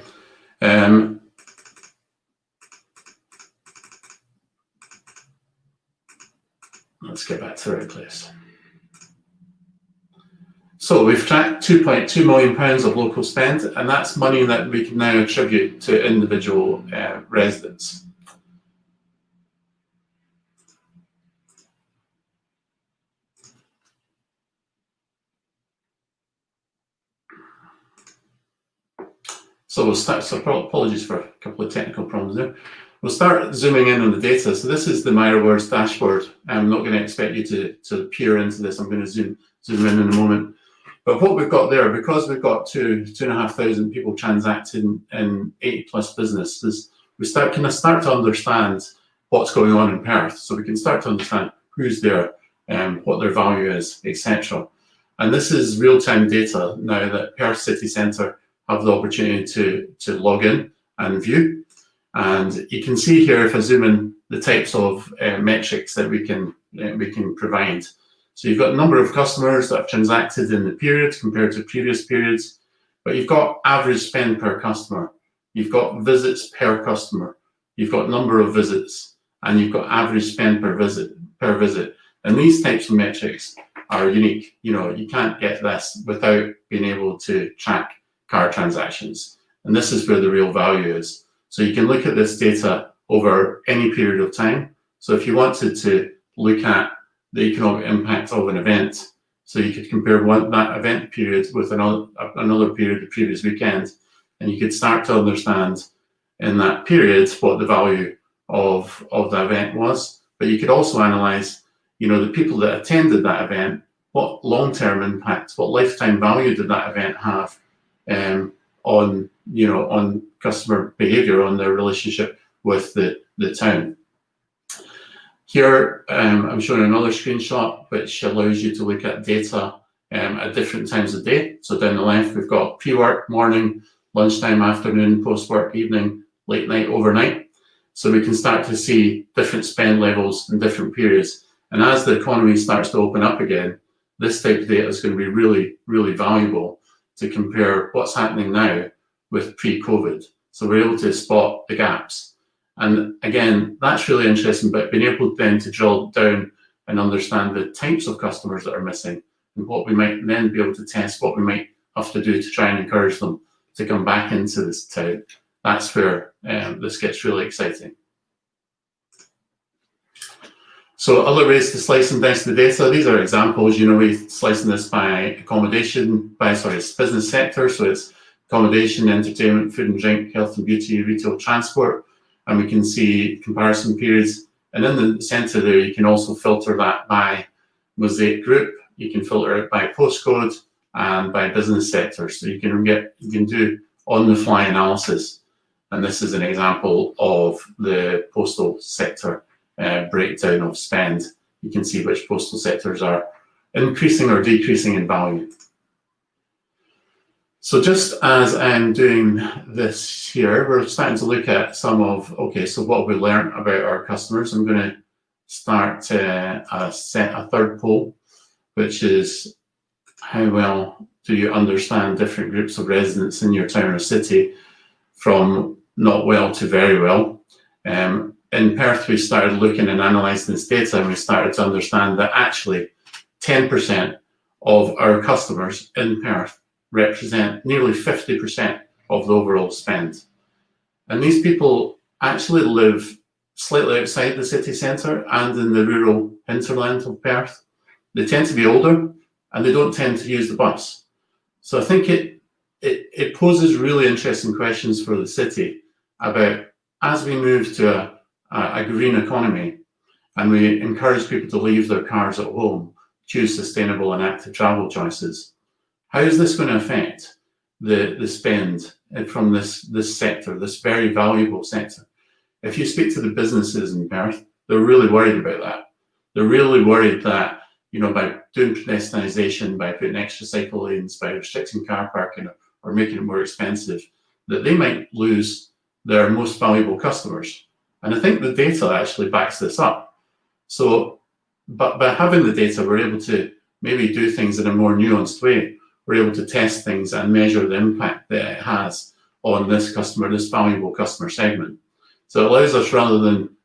Let's get back to the right place. So we've tracked £2.2 million of local spend, and that's money that we can now attribute to individual residents. So we'll start, so apologies for a couple of technical problems there. We'll start zooming in on the data. So this is the My Rewards dashboard. I'm not going to expect you to peer into this. I'm going to zoom in a moment. But what we've got there, because we've got 2,500 people transacting in 80 plus businesses, we can start to understand what's going on in Perth. So we can start to understand who's there, what their value is, etc. And this is real-time data now that Perth City Centre have the opportunity to log in and view. And you can see here, if I zoom in, the types of metrics that we can provide. So you've got a number of customers that have transacted in the period compared to previous periods, but you've got average spend per customer, you've got visits per customer, you've got number of visits, and you've got average spend per visit. And these types of metrics are unique. You know, you can't get this without being able to track card transactions. And this is where the real value is. So you can look at this data over any period of time. So if you wanted to look at the economic impact of an event, so you could compare that event period with another period the previous weekend, and you could start to understand in that period what the value of the event was. But you could also analyze, you know, the people that attended that event, what long-term impact, what lifetime value did that event have on customer behavior, on their relationship with the town. Here, I'm showing another screenshot which allows you to look at data at different times of day. So down the left, we've got pre-work, morning, lunchtime, afternoon, post-work, evening, late night, overnight. So we can start to see different spend levels in different periods. And as the economy starts to open up again, this type of data is going to be really, really valuable to compare what's happening now with pre-COVID. So we're able to spot the gaps. And again, that's really interesting, but being able then to drill down and understand the types of customers that are missing and what we might then be able to test, what we might have to do to try and encourage them to come back into this town. That's where this gets really exciting. So other ways to slice and dice the data, these are examples. You know, we're slicing this by business sector. So it's accommodation, entertainment, food and drink, health and beauty, retail, transport. And we can see comparison periods. And in the center there, you can also filter that by mosaic group. You can filter it by postcode and by business sector. So you can do on-the-fly analysis. And this is an example of the postal sector breakdown of spend. You can see which postal sectors are increasing or decreasing in value. So just as I'm doing this here, we're starting to look at some of, okay, so what have we learned about our customers? I'm going to start a third poll, which is how well do you understand different groups of residents in your town or city, from not well to very well. In Perth, we started looking and analysing this data, and we started to understand that actually 10% of our customers in Perth represent nearly 50% of the overall spend. And these people actually live slightly outside the city centre and in the rural hinterland of Perth. They tend to be older and they don't tend to use the bus. So I think it poses really interesting questions for the city about, as we move to a green economy and we encourage people to leave their cars at home, choose sustainable and active travel choices, how is this going to affect the spend from this sector, this very valuable sector? If you speak to the businesses in Perth, they're really worried about that. They're really worried that, you know, by doing pedestrianisation, by putting extra cycle lanes, by restricting car parking or making it more expensive, that they might lose their most valuable customers. And I think the data actually backs this up. So, but by having the data, we're able to maybe do things in a more nuanced way. We're able to test things and measure the impact that it has on this customer, this valuable customer segment. So it allows us, rather than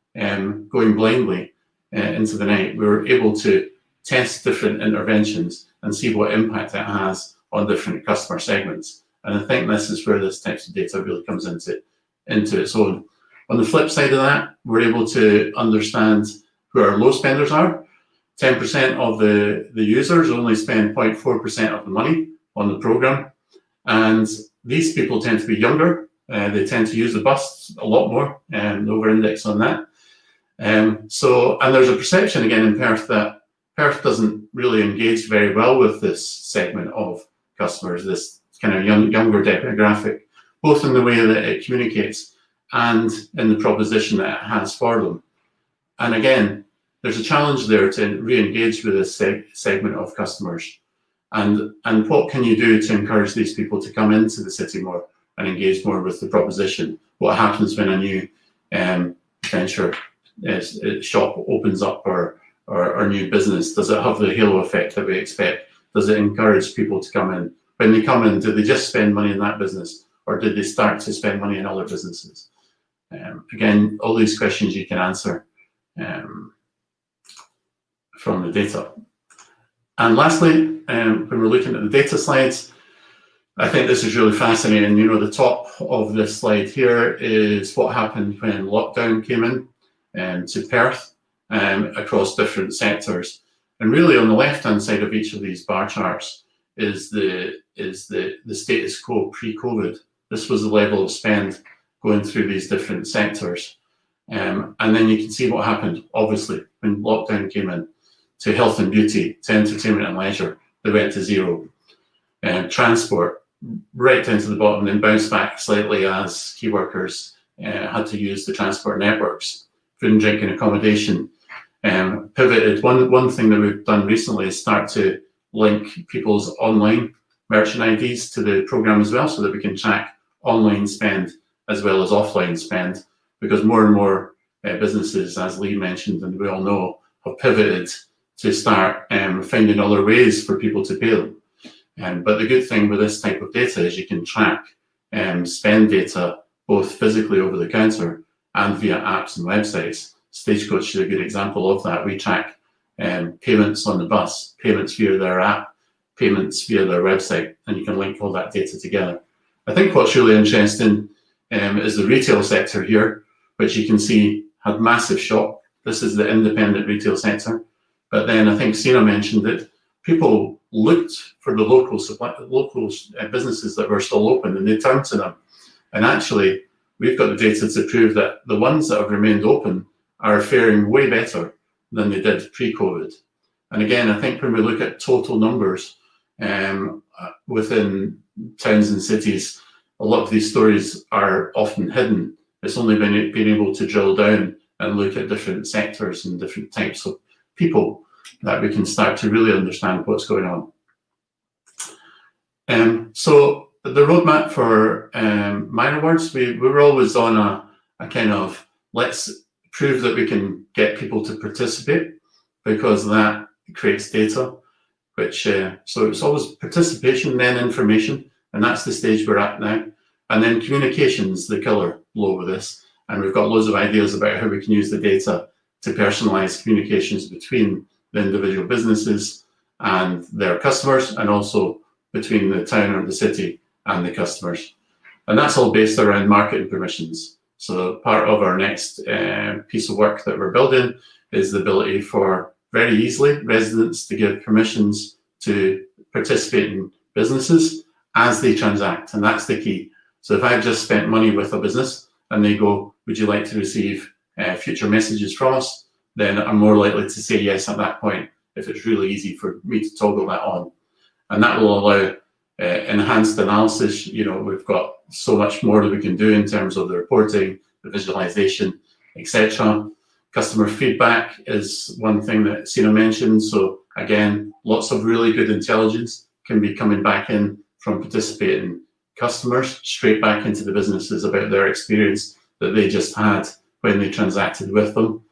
going blindly into the night, we're able to test different interventions and see what impact it has on different customer segments. And I think this is where this type of data really comes into its own. On the flip side of that, we're able to understand who our low spenders are. 10% of the users only spend 0.4% of the money on the program. And these people tend to be younger. They tend to use the bus a lot more and over-index on that. And there's a perception again in Perth that Perth doesn't really engage very well with this segment of customers, this kind of younger demographic, both in the way that it communicates and in the proposition that it has for them. And again, there's a challenge there to re-engage with this segment of customers. And what can you do to encourage these people to come into the city more and engage more with the proposition? What happens when a new venture shop opens up or new business? Does it have the halo effect that we expect? Does it encourage people to come in? When they come in, do they just spend money in that business, or did they start to spend money in other businesses? Again, all these questions you can answer from the data. And lastly, when we're looking at the data slides, I think this is really fascinating. You know, the top of this slide here is what happened when lockdown came in to Perth across different sectors. And really on the left-hand side of each of these bar charts is the status quo pre-COVID. This was the level of spend going through these different sectors. And then you can see what happened, obviously, when lockdown came in, to health and beauty, to entertainment and leisure. They went to zero. Transport, right down to the bottom, then bounced back slightly as key workers had to use the transport networks. Food and drink and accommodation pivoted. One thing that we've done recently is start to link people's online merchant IDs to the program as well, so that we can track online spend as well as offline spend, because more and more businesses, as Leigh mentioned, and we all know, have pivoted to start finding other ways for people to pay them. But the good thing with this type of data is you can track spend data both physically over the counter and via apps and websites. Stagecoach is a good example of that. We track payments on the bus, payments via their app, payments via their website, and you can link all that data together. I think what's really interesting is the retail sector here, which you can see had massive shock. This is the independent retail sector. But then I think Sina mentioned that people looked for the local businesses that were still open, and they turned to them. And actually, we've got the data to prove that the ones that have remained open are faring way better than they did pre-COVID. And again, I think when we look at total numbers within towns and cities, a lot of these stories are often hidden. It's only been able to drill down and look at different sectors and different types of people that we can start to really understand what's going on. So the roadmap for Minor Words, we were always on a kind of, let's prove that we can get people to participate, because that creates data, which, so it's always participation, then information, and that's the stage we're at now. And then communications, the killer blow with this. And we've got loads of ideas about how we can use the data to personalize communications between the individual businesses and their customers, and also between the town or the city and the customers. And that's all based around marketing permissions. So part of our next piece of work that we're building is the ability for very easily residents to give permissions to participate in businesses as they transact, and that's the key. So if I've just spent money with a business and they go, would you like to receive future messages from us? Then I'm more likely to say yes at that point, if it's really easy for me to toggle that on. And that will allow enhanced analysis. You know, we've got so much more that we can do in terms of the reporting, the visualization, etc. Customer feedback is one thing that Sina mentioned. So again, lots of really good intelligence can be coming back in from participating customers straight back into the businesses about their experience that they just had when they transacted with them.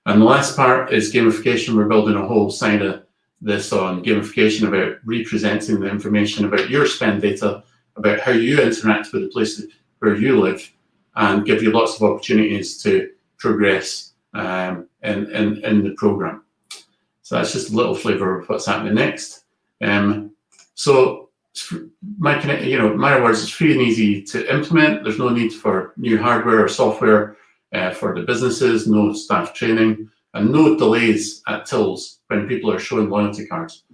And the last part is gamification. We're building a whole side of this on gamification about representing the information about your spend data, about how you interact with the places where you live, and give you lots of opportunities to progress in the program. So that's just a little flavor of what's happening next. So Minor Words is free and easy to implement. There's no need for new hardware or software for the businesses, no staff training, and no delays at tills when people are showing loyalty cards.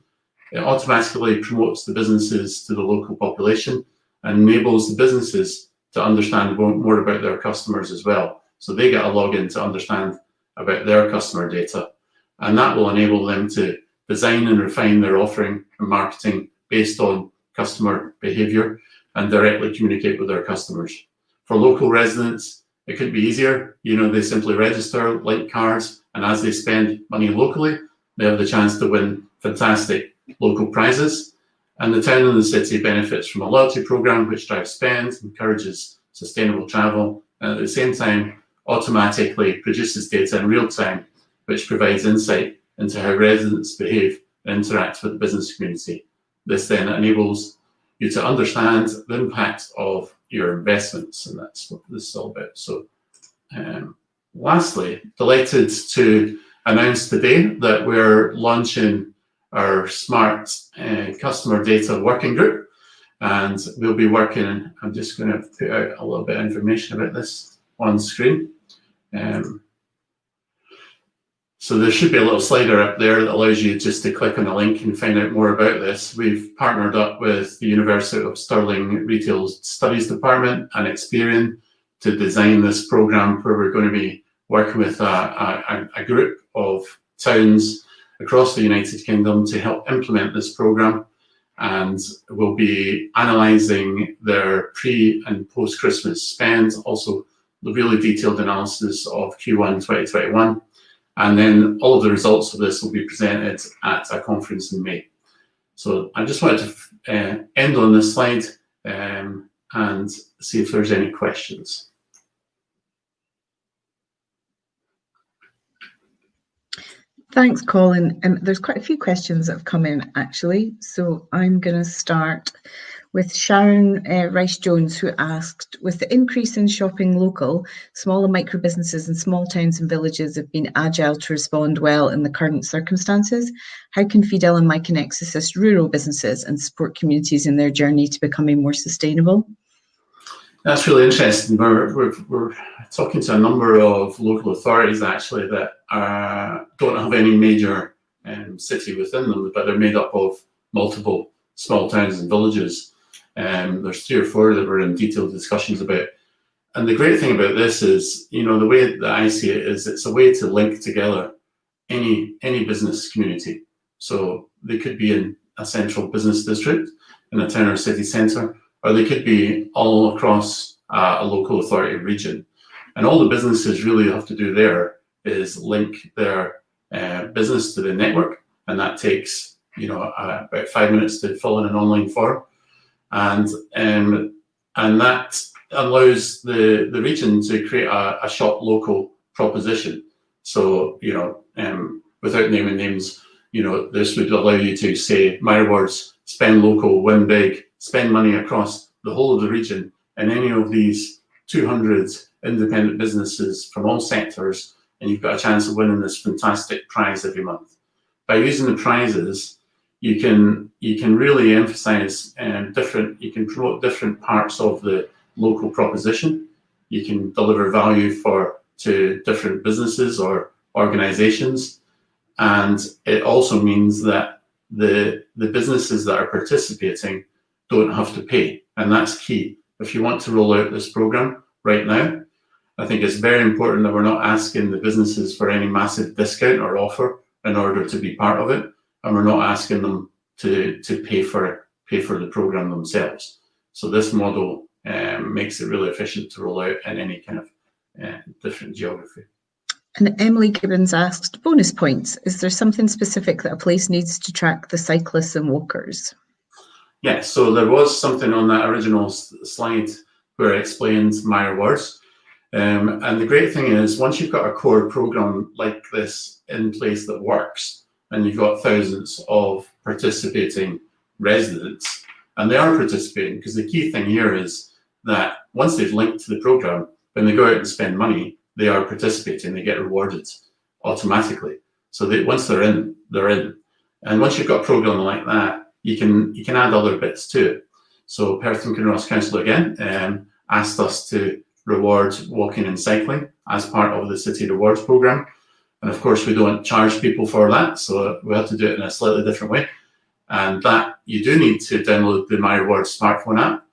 It automatically promotes the businesses to the local population and enables the businesses to understand more about their customers as well. So they get a login to understand about their customer data, and that will enable them to design and refine their offering and marketing based on customer behavior and directly communicate with their customers. For local residents, it could be easier. You know, they simply register, like cards, and as they spend money locally, they have the chance to win fantastic local prizes. And the town and the city benefits from a loyalty program which drives spend, encourages sustainable travel, and at the same time automatically produces data in real time, which provides insight into how residents behave and interact with the business community. This then enables you to understand the impact of your investments, and that's what this is all about. So lastly, delighted to announce today that we're launching our smart customer data working group, and we'll be working, I'm just going to put out a little bit of information about this on screen. So there should be a little slider up there that allows you just to click on a link and find out more about this. We've partnered up with the University of Stirling Retail Studies Department and Experian to design this program, where we're going to be working with a group of towns across the United Kingdom to help implement this program. And we'll be analysing their pre and post-Christmas spend, also the really detailed analysis of Q1 2021. And then all of the results of this will be presented at a conference in May. So I just wanted to end on this slide and see if there's any questions. Thanks, Colin. There's quite a few questions that have come in, actually. So I'm going to start with Sharon Rice-Jones, who asked, with the increase in shopping local, small and micro businesses in small towns and villages have been agile to respond well in the current circumstances. How can Fidel and Miconex assist rural businesses and support communities in their journey to becoming more sustainable? That's really interesting. We're talking to a number of local authorities actually that don't have any major city within them, but they're made up of multiple small towns and villages. There's 3 or 4 that we're in detailed discussions about. And the great thing about this is, you know, the way that I see it is it's a way to link together any business community. So they could be in a central business district in a town or city centre, or they could be all across a local authority region. And all the businesses really have to do there is link their business to the network, and that takes, you know, about 5 minutes to fill in an online form, and that allows the region to create a shop local proposition. So, you know, without naming names, you know, this would allow you to say, my rewards, spend local, win big, spend money across the whole of the region, and any of these 200 independent businesses from all sectors, and you've got a chance of winning this fantastic prize every month. By using the prizes, you can really emphasize you can promote different parts of the local proposition. You can deliver value to different businesses or organizations, and it also means that the businesses that are participating don't have to pay, and that's key. If you want to roll out this program right now, I think it's very important that we're not asking the businesses for any massive discount or offer in order to be part of it, and we're not asking them to pay for the program themselves. So this model makes it really efficient to roll out in any kind of different geography. And Emily Gibbons asked, bonus points, is there something specific that a place needs to track the cyclists and walkers? Yeah, so there was something on that original slide where I explained my rewards. And the great thing is, once you've got a core program like this in place that works, and you've got thousands of participating residents, and they are participating, because the key thing here is that once they've linked to the program, when they go out and spend money, they are participating, they get rewarded automatically. So once they're in, they're in. And once you've got a program like that, you can add other bits to it. So Perth and Kinross Council again asked us to reward walking and cycling as part of the City Rewards program. And of course, we don't charge people for that, so we have to do it in a slightly different way. And that you do need to download the My Rewards smartphone app,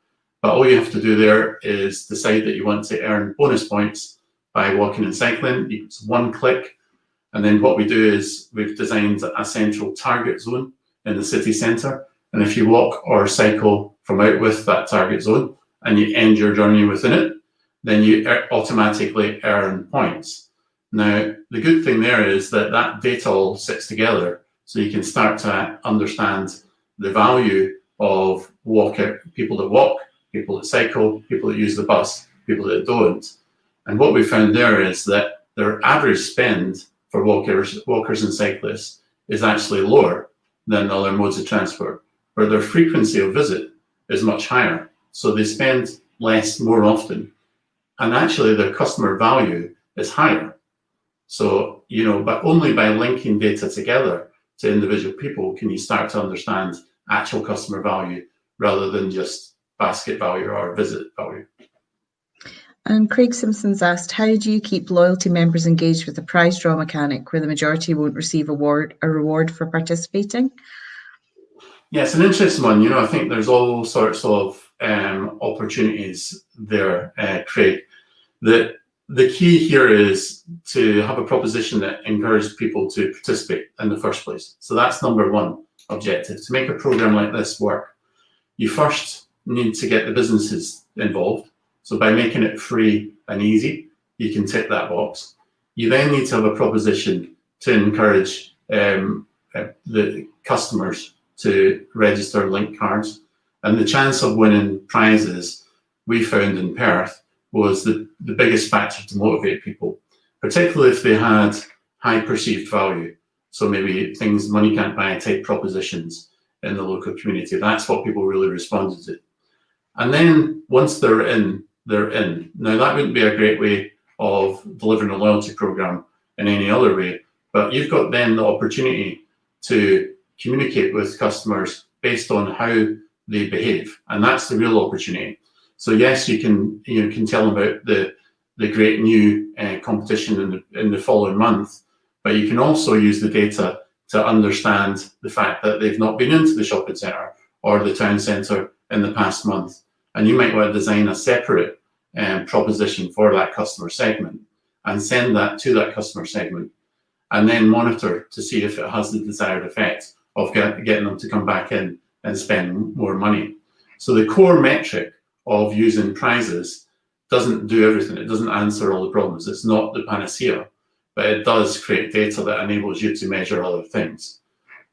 but all you have to do there is decide that you want to earn bonus points by walking and cycling. It's one click, and then what we do is we've designed a central target zone in the city centre, and if you walk or cycle from out with that target zone and you end your journey within it, then you automatically earn points. Now, the good thing there is that data all sits together, so you can start to understand the value of people that walk, people that cycle, people that use the bus, people that don't. And what we found there is that their average spend for walkers and cyclists is actually lower than other modes of transport, but their frequency of visit is much higher. So they spend less more often, and actually their customer value is higher. So, you know, but only by linking data together to individual people can you start to understand actual customer value rather than just basket value or visit value. And Craig Simpson's asked, how do you keep loyalty members engaged with the prize draw mechanic where the majority won't receive a reward for participating? Yeah, it's an interesting one. You know, I think there's all sorts of opportunities there, Craig. The key here is to have a proposition that encourages people to participate in the first place. So that's number one objective. To make a program like this work, you first need to get the businesses involved. So by making it free and easy, you can tick that box. You then need to have a proposition to encourage the customers to register link cards. And the chance of winning prizes we found in Perth was the biggest factor to motivate people, particularly if they had high perceived value. So maybe things money can't buy type propositions in the local community. That's what people really responded to. And then once they're in, they're in. Now that wouldn't be a great way of delivering a loyalty program in any other way, but you've got then the opportunity to communicate with customers based on how they behave, and that's the real opportunity. So yes, you can tell them about the great new competition in the following month, but you can also use the data to understand the fact that they've not been into the shopping centre or the town centre in the past month, and you might want to design a separate proposition for that customer segment and send that to that customer segment, and then monitor to see if it has the desired effect of getting them to come back in and spend more money. So the core metric of using prizes doesn't do everything. It doesn't answer all the problems. It's not the panacea, but it does create data that enables you to measure other things.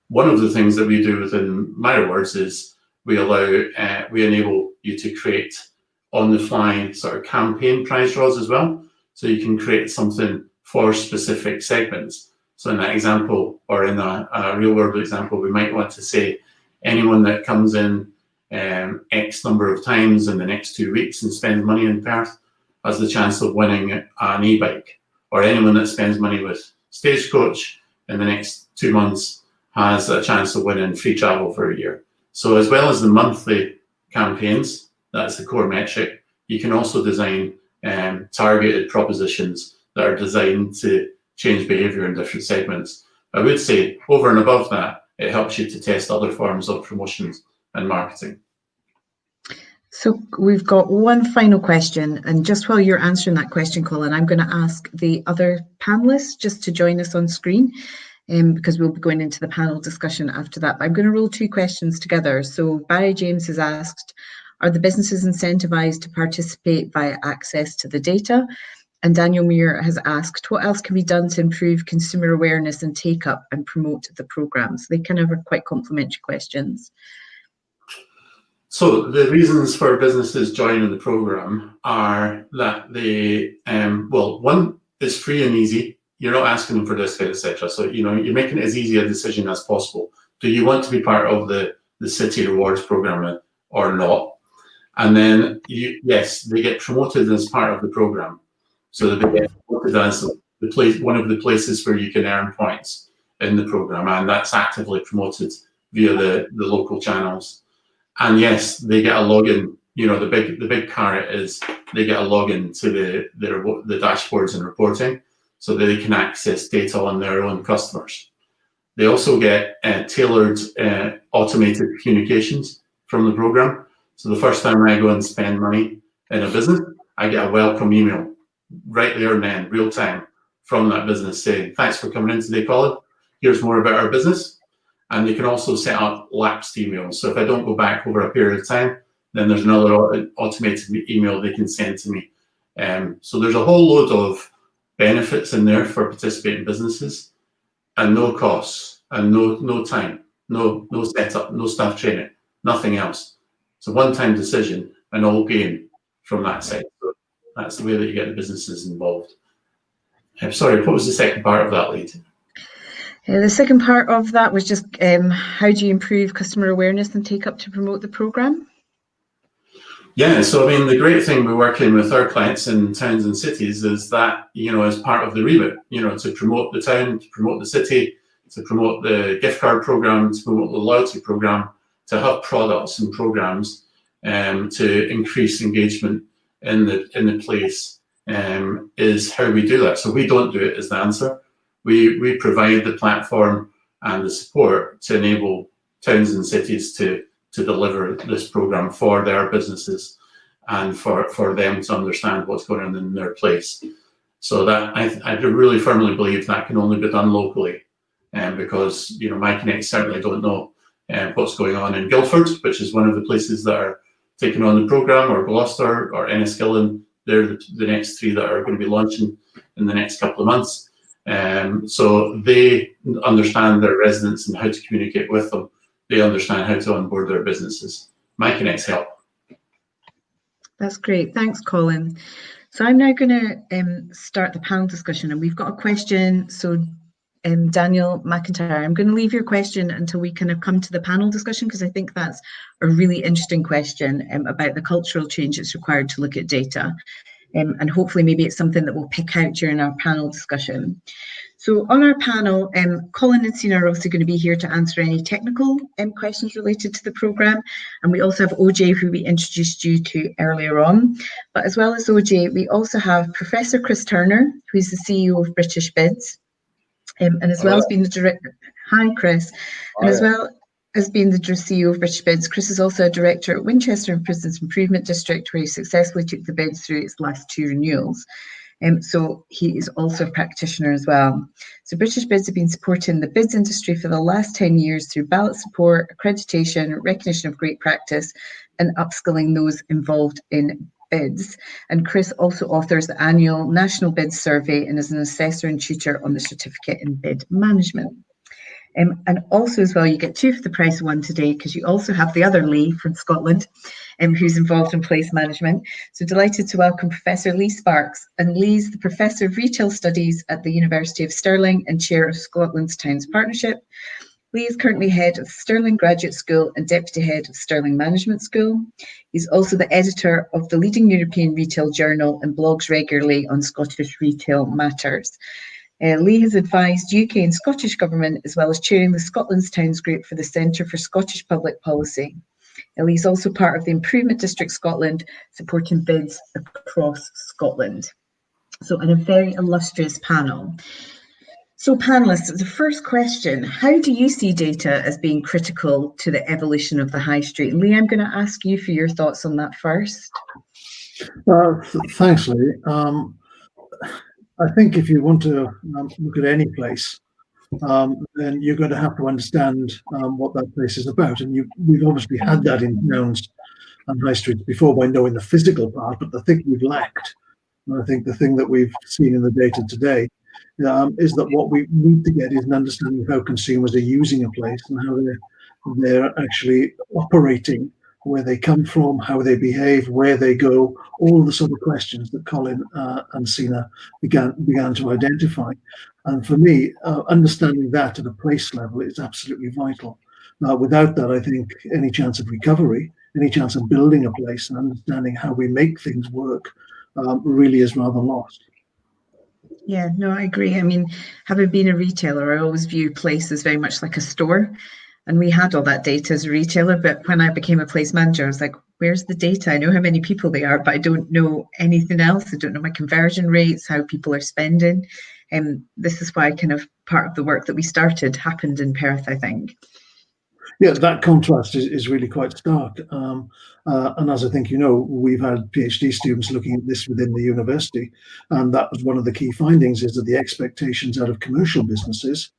One of the things that we do within MyRewards is we enable you to create on-the-fly sort of campaign prize draws as well. So you can create something for specific segments. So in that example, or in a real-world example, we might want to say anyone that comes in X number of times in the next 2 weeks and spends money in Perth has the chance of winning an e-bike, or anyone that spends money with Stagecoach in the next 2 months has a chance of winning free travel for a year. So as well as the monthly campaigns, that's the core metric, you can also design targeted propositions that are designed to change behaviour in different segments. I would say over and above that, it helps you to test other forms of promotions and marketing. So we've got one final question, and just while you're answering that question, Colin, I'm going to ask the other panelists just to join us on screen, because we'll be going into the panel discussion after that. But I'm going to roll two questions together. So Barry James has asked, are the businesses incentivized to participate via access to the data? And Daniel Muir has asked, what else can be done to improve consumer awareness and take up and promote the programs? They kind of are quite complementary questions. So the reasons for businesses joining the program are that they, well, one, it's free and easy. You're not asking them for discount, etc. So you're making it as easy a decision as possible. Do you want to be part of the City Rewards program or not? And then yes, they get promoted as part of the program. So they get promoted as one of the places where you can earn points in the program, and that's actively promoted via the local channels. And yes, they get a login. The big carrot is they get a login to the dashboards and reporting, so that they can access data on their own customers. They also get tailored automated communications from the program. So the first time I go and spend money in a business, I get a welcome email right there and then, real time, from that business saying, thanks for coming in today, Colin. Here's more about our business. And they can also set up lapsed emails. So if I don't go back over a period of time, then there's another automated email they can send to me. So there's a whole load of benefits in there for participating businesses, and no costs, and no time, no setup, no staff training, nothing else. It's a one-time decision and all gain from that side. So that's the way that you get the businesses involved. I'm sorry, what was the second part of that, Leigh? The second part of that was just how do you improve customer awareness and take up to promote the programme? Yeah, so I mean, the great thing we're working with our clients in towns and cities is that, as part of the remit, to promote the town, to promote the city, to promote the gift card programme, to promote the loyalty programme, to have products and programmes to increase engagement in the place is how we do that. So we don't do it as the answer. We provide the platform and the support to enable towns and cities to deliver this program for their businesses and for them to understand what's going on in their place. So that I really firmly believe that can only be done locally, because Miconex certainly don't know what's going on in Guildford, which is one of the places that are taking on the program, or Gloucester or Enniskillen. They're the next three that are going to be launching in the next couple of months. So they understand their residents and how to communicate with them they understand how to onboard their businesses. Miconex help. That's great. Thanks, Colin. So I'm now going to start the panel discussion, and we've got a question. So Daniel McIntyre, I'm going to leave your question until we kind of come to the panel discussion, because I think that's a really interesting question about the cultural change that's required to look at data. And hopefully maybe it's something that we'll pick out during our panel discussion. So on our panel, Colin and Sina are also going to be here to answer any technical questions related to the programme. And we also have Ojay, who we introduced you to earlier on. But as well as Ojay, we also have Professor Chris Turner, who is the CEO of British Bids. And as well as being the director, hi Chris, and as well as being the CEO of British Bids, Chris is also a director at Winchester and Prisons Improvement District, where he successfully took the bids through its last 2 renewals. So he is also a practitioner as well. So British Bids have been supporting the bids industry for the last 10 years through ballot support, accreditation, recognition of great practice, and upskilling those involved in bids. And Chris also authors the annual National Bids Survey and is an assessor and tutor on the Certificate in Bid Management. And also as well, you get 2 for the price of 1 today, because you also have the other Leigh from Scotland, who's involved in place management. So delighted to welcome Professor Leigh Sparks. And Leigh's the Professor of Retail Studies at the University of Stirling and Chair of Scotland's Towns Partnership. Leigh is currently head of Stirling Graduate School and deputy head of Stirling Management School. He's also the editor of the leading European retail journal and blogs regularly on Scottish retail matters. Leigh has advised UK and Scottish Government, as well as chairing the Scotland's Towns Group for the Centre for Scottish Public Policy. Leigh is also part of the Improvement District Scotland, supporting bids across Scotland. So, and a very illustrious panel. So panellists, the first question, how do you see data as being critical to the evolution of the high street? And Leigh, I'm going to ask you for your thoughts on that first. Thanks, Leigh. I think if you want to look at any place, then you're going to have to understand what that place is about. And we've obviously had that in towns and high streets before by knowing the physical part, but the thing we've lacked, and I think the thing that we've seen in the data today, is that what we need to get is an understanding of how consumers are using a place and how they're actually operating, where they come from, how they behave, where they go, all the sort of questions that Colin and Sina began to identify. And for me, understanding that at a place level is absolutely vital. Without that, I think any chance of recovery, any chance of building a place and understanding how we make things work really is rather lost. Yeah, no, I agree. I mean, having been a retailer, I always view place as very much like a store. And we had all that data as a retailer, but when I became a place manager, I was like, where's the data? I know how many people they are, but I don't know anything else. I don't know my conversion rates, how people are spending. And this is why kind of part of the work that we started happened in Perth, I think. Yeah, that contrast is really quite stark. And as I think you know, we've had PhD students looking at this within the university. And that was one of the key findings, is that the expectations out of commercial businesses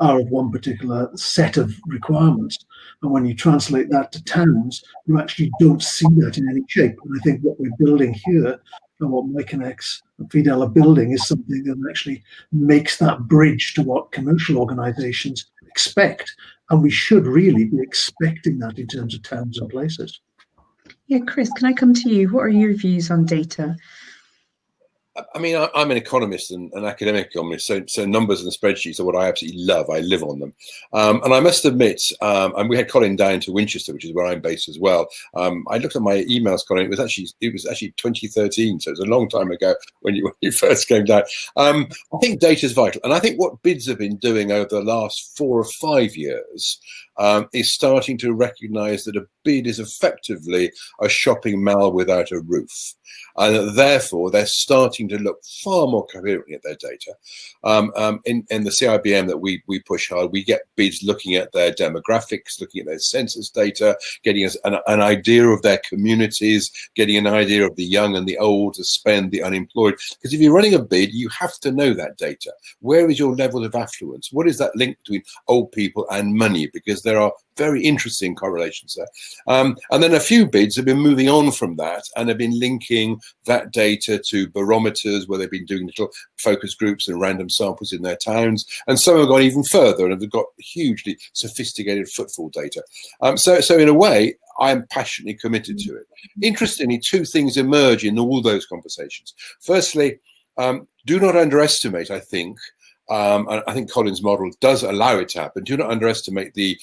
are of one particular set of requirements. And when you translate that to towns, you actually don't see that in any shape. And I think what we're building here and what Miconex and Fidel are building is something that actually makes that bridge to what commercial organizations expect. And we should really be expecting that in terms of towns and places. Yeah, Chris, can I come to you? What are your views on data? I mean, I'm an economist and an academic economist, so numbers and spreadsheets are what I absolutely love. I live on them. And I must admit, and we had Colin down to Winchester, which is where I'm based as well. I looked at my emails, Colin. It was actually 2013, so it was a long time ago when you first came down. I think data is vital, and I think what bids have been doing over the last 4 or 5 years is starting to recognise that a bid is effectively a shopping mall without a roof. And therefore, they're starting to look far more coherently at their data. In the CIBM that we push hard, we get bids looking at their demographics, looking at their census data, getting us an idea of their communities, getting an idea of the young and the old, the spend, the unemployed. Because if you're running a bid, you have to know that data. Where is your level of affluence? What is that link between old people and money? Because there are very interesting correlations there. And then a few bids have been moving on from that and have been linking that data to barometers where they've been doing little focus groups and random samples in their towns. And some have gone even further and have got hugely sophisticated footfall data. So in a way, I'm passionately committed to it. Interestingly, two things emerge in all those conversations. Firstly, do not underestimate, I think, and I think Colin's model does allow it to happen. Do not underestimate the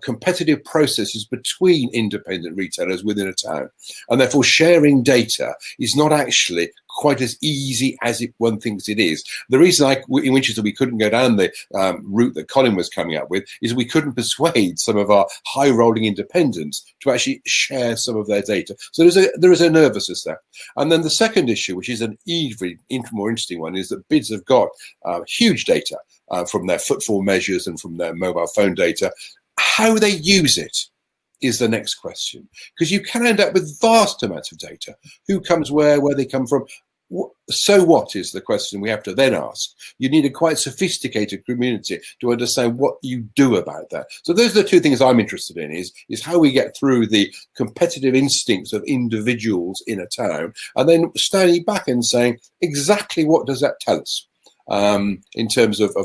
competitive processes between independent retailers within a town. And therefore, sharing data is not actually quite as easy as one thinks it is. The reason in Winchester we couldn't go down the route that Colin was coming up with is we couldn't persuade some of our high-rolling independents to actually share some of their data. So there is a nervousness there. And then the second issue, which is an even more interesting one, is that bids have got huge data from their footfall measures and from their mobile phone data. How they use it is the next question, because you can end up with vast amounts of data. Who comes where they come from. So what is the question we have to then ask? You need a quite sophisticated community to understand what you do about that. So those are the two things I'm interested in, is how we get through the competitive instincts of individuals in a town, and then standing back and saying, exactly what does that tell us in terms of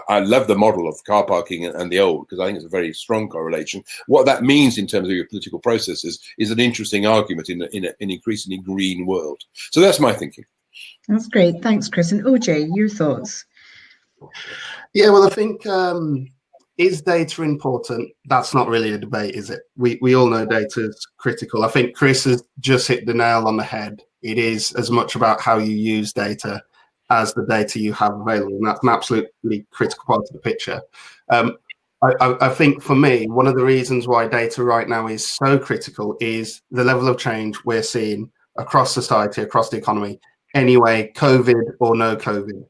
I love the model of car parking and the old, because I think it's a very strong correlation. What that means in terms of your political processes is an interesting argument in an increasingly green world. So that's my thinking. That's great. Thanks, Chris. And Ojay, your thoughts? Yeah, well, I think, is data important? That's not really a debate, is it? We all know data is critical. I think Chris has just hit the nail on the head. It is as much about how you use data as the data you have available, and that's an absolutely critical part of the picture. I think for me, one of the reasons why data right now is so critical is the level of change we're seeing across society, across the economy, anyway, COVID or no COVID.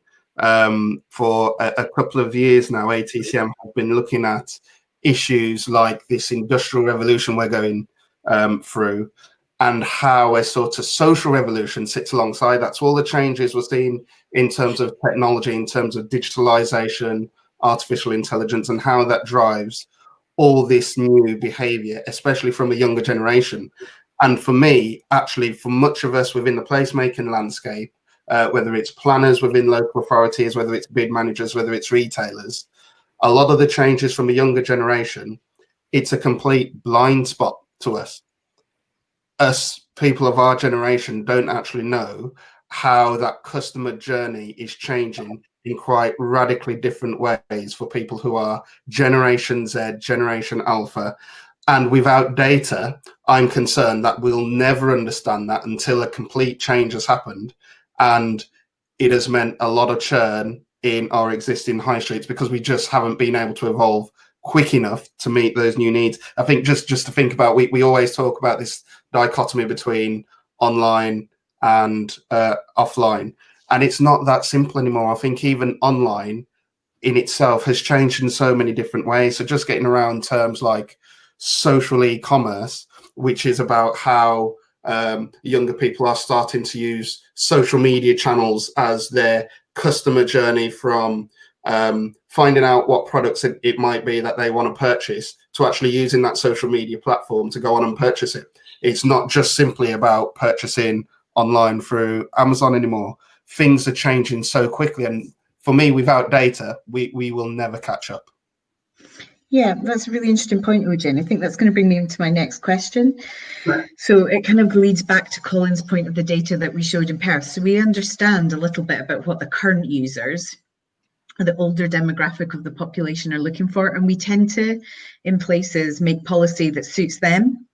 For a couple of years now, ATCM have been looking at issues like this industrial revolution we're going through, and how a sort of social revolution sits alongside that. So all the changes we're seeing in terms of technology, in terms of digitalization, artificial intelligence, and how that drives all this new behavior, especially from a younger generation. And for me, actually, for much of us within the placemaking landscape, whether it's planners within local authorities, whether it's bid managers, whether it's retailers, a lot of the changes from a younger generation, it's a complete blind spot to us. Us people of our generation don't actually know how that customer journey is changing in quite radically different ways for people who are Generation Z, Generation Alpha. And without data, I'm concerned that we'll never understand that until a complete change has happened. And it has meant a lot of churn in our existing high streets because we just haven't been able to evolve quick enough to meet those new needs. I think just to think about, we always talk about this dichotomy between online and offline, and it's not that simple anymore. I think even online in itself has changed in so many different ways. So just getting around terms like social e-commerce, which is about how younger people are starting to use social media channels as their customer journey, from finding out what products it might be that they want to purchase to actually using that social media platform to go on and purchase it. It's not just simply about purchasing online through Amazon anymore. Things are changing so quickly, and for me, without data, we will never catch up. Yeah, that's a really interesting point, Ojay. And I think that's going to bring me into my next question. Right. So it kind of leads back to Colin's point of the data that we showed in Perth. So we understand a little bit about what the current users, the older demographic of the population, are looking for. And we tend to, in places, make policy that suits them,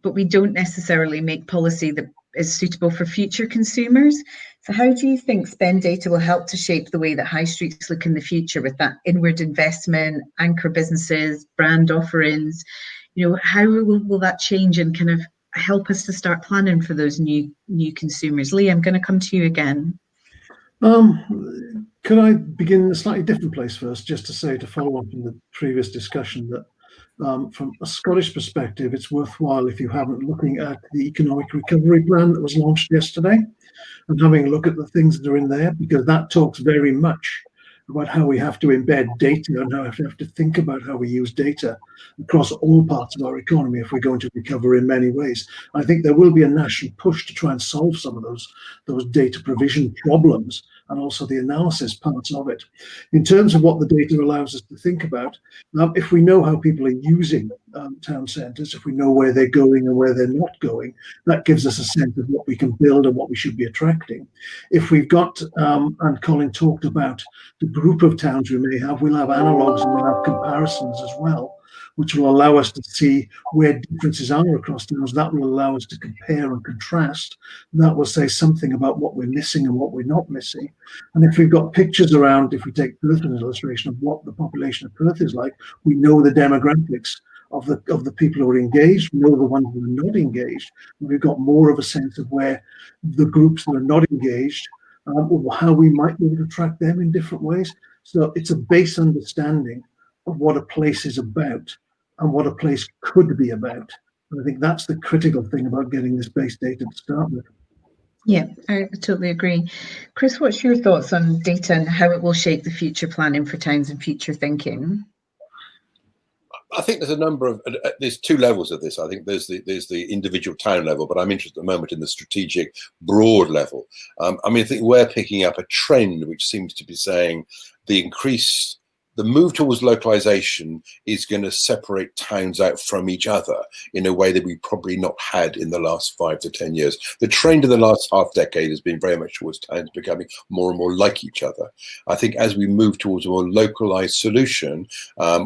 but we don't necessarily make policy that is suitable for future consumers. So how do you think spend data will help to shape the way that high streets look in the future, with that inward investment, anchor businesses, brand offerings? You know, how will that change and kind of help us to start planning for those new consumers? Leigh, I'm going to come to you again. Could I begin in a slightly different place first, just to say, to follow up on the previous discussion, that from a Scottish perspective, it's worthwhile, if you haven't, looking at the economic recovery plan that was launched yesterday and having a look at the things that are in there, because that talks very much about how we have to embed data and how we have to think about how we use data across all parts of our economy if we're going to recover in many ways. I think there will be a national push to try and solve some of those data provision problems and also the analysis parts of it. In terms of what the data allows us to think about, if we know how people are using town centres, if we know where they're going and where they're not going, that gives us a sense of what we can build and what we should be attracting. If we've got, and Colin talked about the group of towns we may have, we'll have analogues and we'll have comparisons as well, which will allow us to see where differences are across towns. That will allow us to compare and contrast. That will say something about what we're missing and what we're not missing. And if we've got pictures around, if we take Perth as an illustration of what the population of Perth is like, we know the demographics of the people who are engaged, we know the ones who are not engaged. And we've got more of a sense of where the groups that are not engaged, or how we might be able to track them in different ways. So it's a base understanding of what a place is about and what a place could be about. And I think that's the critical thing about getting this base data to start with. Yeah, I totally agree. Chris, what's your thoughts on data and how it will shape the future planning for towns and future thinking? I think there's a number of, there's two levels of this. I think there's the individual town level, but I'm interested at the moment in the strategic broad level. I mean, I think we're picking up a trend which seems to be saying the move towards localization is going to separate towns out from each other in a way that we probably not had in the last 5 to 10 years. The trend in the last half decade has been very much towards towns becoming more and more like each other. I think as we move towards a more localized solution,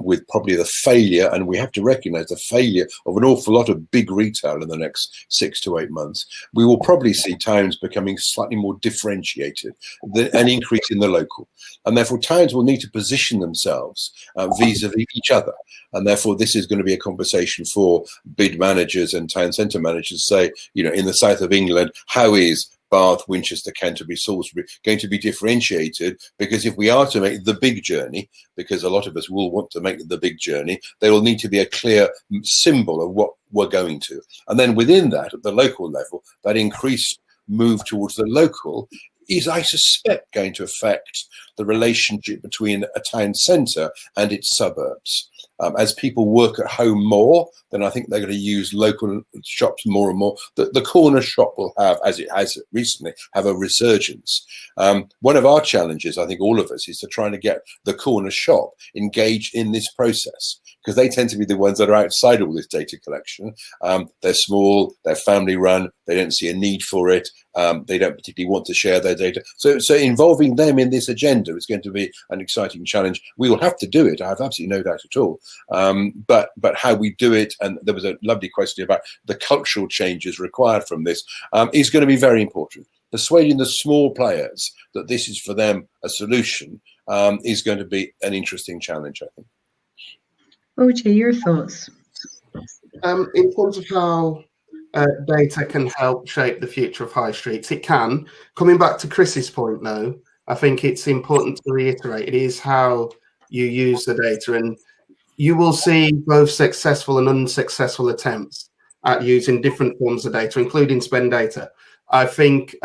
with probably the failure, and we have to recognize the failure of an awful lot of big retail in the next 6 to 8 months, we will probably see towns becoming slightly more differentiated, an increase in the local. And therefore towns will need to position themselves vis-a-vis each other, and therefore this is going to be a conversation for bid managers and town centre managers to say, you know, in the south of England, how is Bath, Winchester, Canterbury, Salisbury going to be differentiated? Because if we are to make the big journey, because a lot of us will want to make the big journey, there will need to be a clear symbol of what we're going to. And then within that, at the local level, that increased move towards the local is, I suspect, going to affect the relationship between a town centre and its suburbs. As people work at home more, then I think they're going to use local shops more and more. The corner shop will have, as it has recently, have a resurgence. One of our challenges, I think all of us, is to try to get the corner shop engaged in this process, because they tend to be the ones that are outside all this data collection. They're small, they're family run, they don't see a need for it, they don't particularly want to share their data. So involving them in this agenda is going to be an exciting challenge. We will have to do it, I have absolutely no doubt at all. But how we do it, and there was a lovely question about the cultural changes required from this, is going to be very important. Persuading the small players that this is for them a solution is going to be an interesting challenge, I think. Ojay, your thoughts? In terms of how data can help shape the future of high streets, it can. Coming back to Chris's point, though, I think it's important to reiterate, it is how you use the data, and you will see both successful and unsuccessful attempts at using different forms of data, including spend data. I think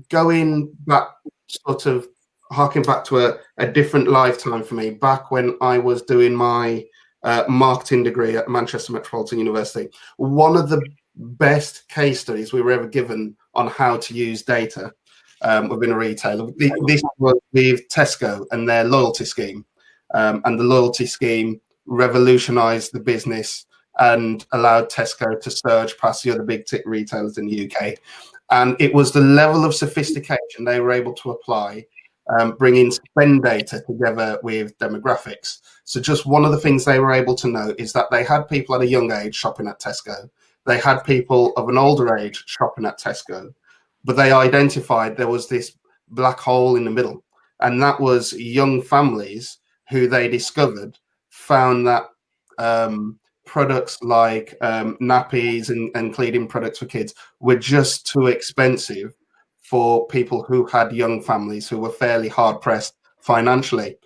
going back, sort of harking back to a different lifetime for me, back when I was doing my marketing degree at Manchester Metropolitan University, one of the best case studies we were ever given on how to use data within a retailer. This was with Tesco and their loyalty scheme. And the loyalty scheme revolutionized the business and allowed Tesco to surge past the other big tick retailers in the UK. And it was the level of sophistication they were able to apply, bringing spend data together with demographics. So just one of the things they were able to know is that they had people at a young age shopping at Tesco. They had people of an older age shopping at Tesco, but they identified there was this black hole in the middle. And that was young families who they discovered found that products like nappies and cleaning products for kids were just too expensive for people who had young families who were fairly hard pressed financially.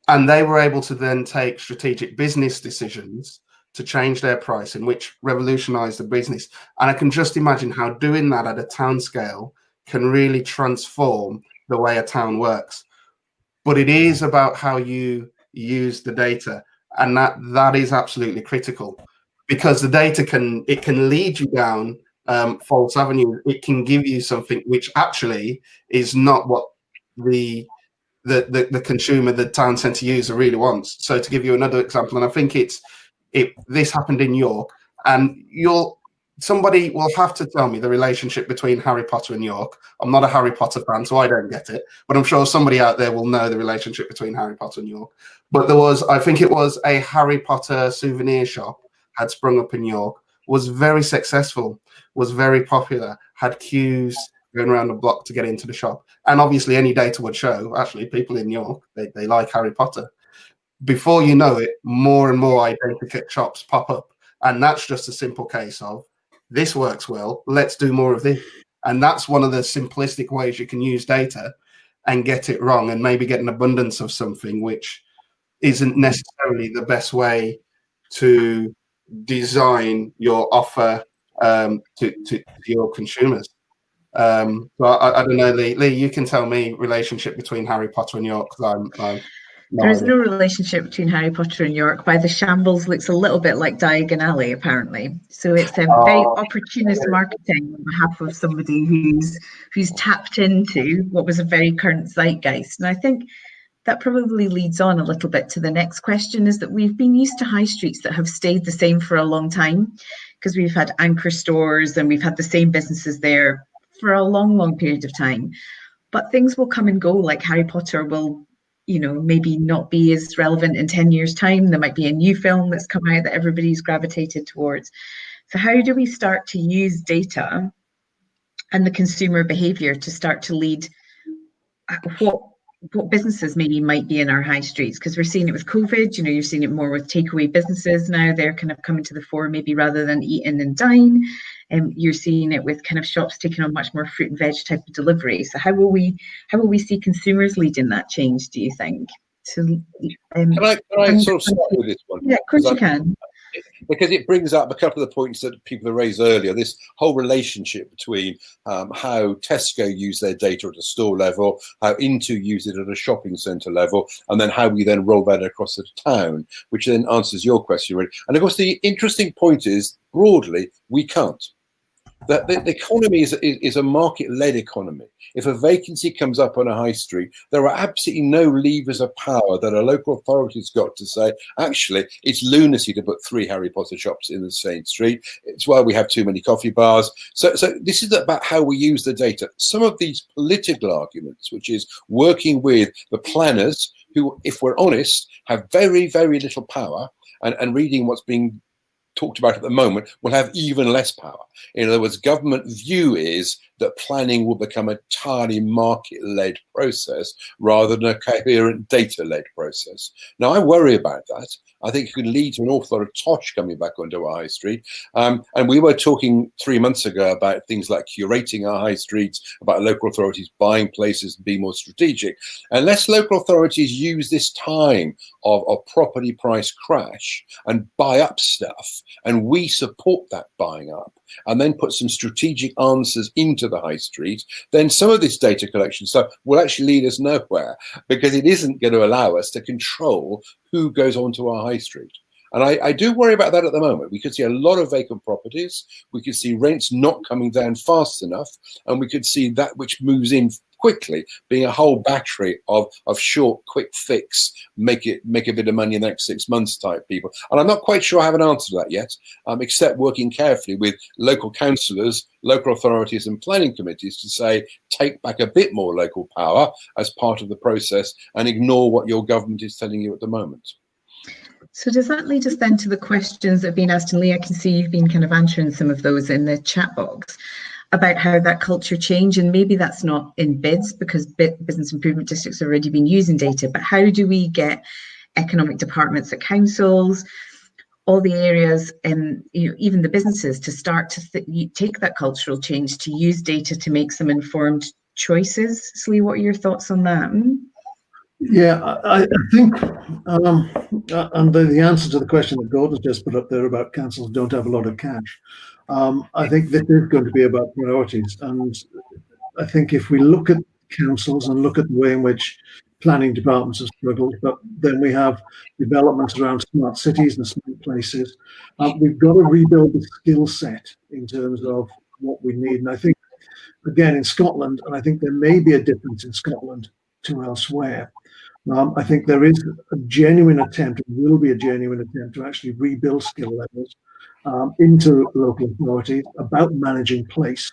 And they were able to then take strategic business decisions to change their pricing, which revolutionized the business. And I can just imagine how doing that at a town scale can really transform the way a town works. but it is about how you use the data, and that is absolutely critical, because the data can lead you down false avenues. It can give you something which actually is not what the consumer, the town centre user really wants. So to give you another example, and I think this happened in York, and somebody will have to tell me the relationship between Harry Potter and York. I'm not a Harry Potter fan, so I don't get it, but I'm sure somebody out there will know the relationship between Harry Potter and York. But I think it was a Harry Potter souvenir shop had sprung up in York, was very successful, was very popular, had queues going around the block to get into the shop. And obviously any data would show, actually, people in York, they like Harry Potter. Before you know it, more and more identical shops pop up. And that's just a simple case of, this works well, let's do more of this. And that's one of the simplistic ways you can use data and get it wrong, and maybe get an abundance of something which isn't necessarily the best way to design your offer to your consumers. So I don't know, Leigh, you can tell me relationship between Harry Potter and York, because there is no relationship between Harry Potter and York. By the shambles looks a little bit like Diagon Alley, apparently. So it's very opportunist marketing on behalf of somebody who's tapped into what was a very current zeitgeist. And I think that probably leads on a little bit to the next question, is that we've been used to high streets that have stayed the same for a long time, because we've had anchor stores and we've had the same businesses there for a long, long period of time. But things will come and go, like Harry Potter will, maybe not be as relevant in 10 years' time. There might be a new film that's come out that everybody's gravitated towards. So how do we start to use data and the consumer behavior to start to lead what businesses maybe might be in our high streets? Because we're seeing it with COVID, you're seeing it more with takeaway businesses now. They're kind of coming to the fore, maybe rather than eat in and dine. You're seeing it with kind of shops taking on much more fruit and veg type of delivery. So how will we see consumers leading that change, do you think? So, can I sort of start with this one? Yeah, of course you can. Because it brings up a couple of the points that people have raised earlier, this whole relationship between how Tesco use their data at a store level, how Into use it at a shopping centre level, and then how we then roll that across the town, which then answers your question, really. And of course, the interesting point is, broadly, we can't. The economy is a market-led economy. If a vacancy comes up on a high street, there are absolutely no levers of power that a local authority's got to say, actually, it's lunacy to put 3 Harry Potter shops in the same street. It's why we have too many coffee bars. So this is about how we use the data. Some of these political arguments, which is working with the planners who, if we're honest, have very, very little power, and reading what's being talked about at the moment, will have even less power. In other words, government view is that planning will become a entirely market-led process rather than a coherent data-led process. Now, I worry about that. I think it could lead to an awful lot of tosh coming back onto our high street. And we were talking 3 months ago about things like curating our high streets, about local authorities buying places and being more strategic. Unless local authorities use this time of property price crash and buy up stuff, and we support that buying up, and then put some strategic answers into the high street, then some of this data collection stuff will actually lead us nowhere, because it isn't going to allow us to control who goes onto our high street. And I do worry about that at the moment. We could see a lot of vacant properties. We could see rents not coming down fast enough. And we could see that which moves in quickly being a whole battery of short, quick fix, make a bit of money in the next 6 months type people. And I'm not quite sure I have an answer to that yet, except working carefully with local councillors, local authorities and planning committees to say, take back a bit more local power as part of the process and ignore what your government is telling you at the moment. So does that lead us then to the questions that have been asked? And Leigh, I can see you've been kind of answering some of those in the chat box about how that culture change, and maybe that's not in bids because business improvement districts have already been using data, but how do we get economic departments at councils, all the areas, and even the businesses to start to take that cultural change, to use data to make some informed choices? So Leigh, what are your thoughts on that? Yeah, I think, and the answer to the question that Gordon's just put up there about councils don't have a lot of cash, I think this is going to be about priorities. And I think if we look at councils and look at the way in which planning departments have struggled, but then we have developments around smart cities and smart places. We've got to rebuild the skill set in terms of what we need. And I think, again, in Scotland, and I think there may be a difference in Scotland to elsewhere, I think there is a genuine attempt, will be a genuine attempt to actually rebuild skill levels into local authorities about managing place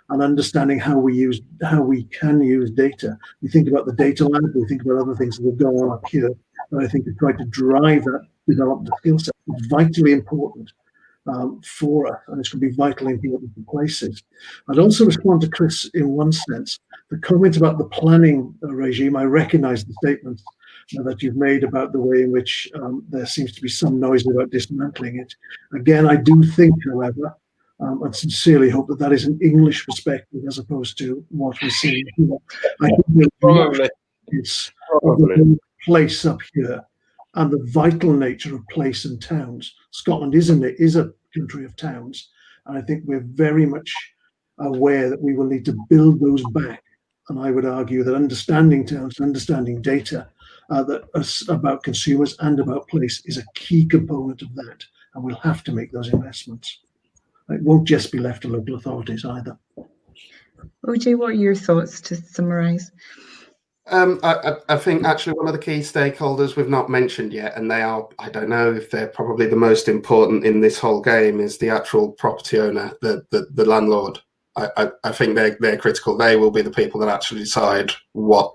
and understanding how we can use data. We think about the data lab, we think about other things that will go on up here, and I think to try to drive that development of skill set is vitally important for us, and it's going to be vitally important for places. I'd also respond to Chris in one sense. The comment about the planning regime, I recognise the statements that you've made about the way in which there seems to be some noise about dismantling it. Again, I do think, however, and sincerely hope that that is an English perspective as opposed to what we're seeing here. I think it's of the whole place up here and the vital nature of place and towns. Scotland is a country of towns, and I think we're very much aware that we will need to build those back. And I would argue that understanding towns, understanding data about consumers and about place is a key component of that, and we'll have to make those investments. It won't just be left to local authorities either. Ojay, what are your thoughts to summarise? I think actually one of the key stakeholders we've not mentioned yet, and they are, I don't know if they're probably the most important in this whole game, is the actual property owner, the landlord. I think they're critical. They will be the people that actually decide what,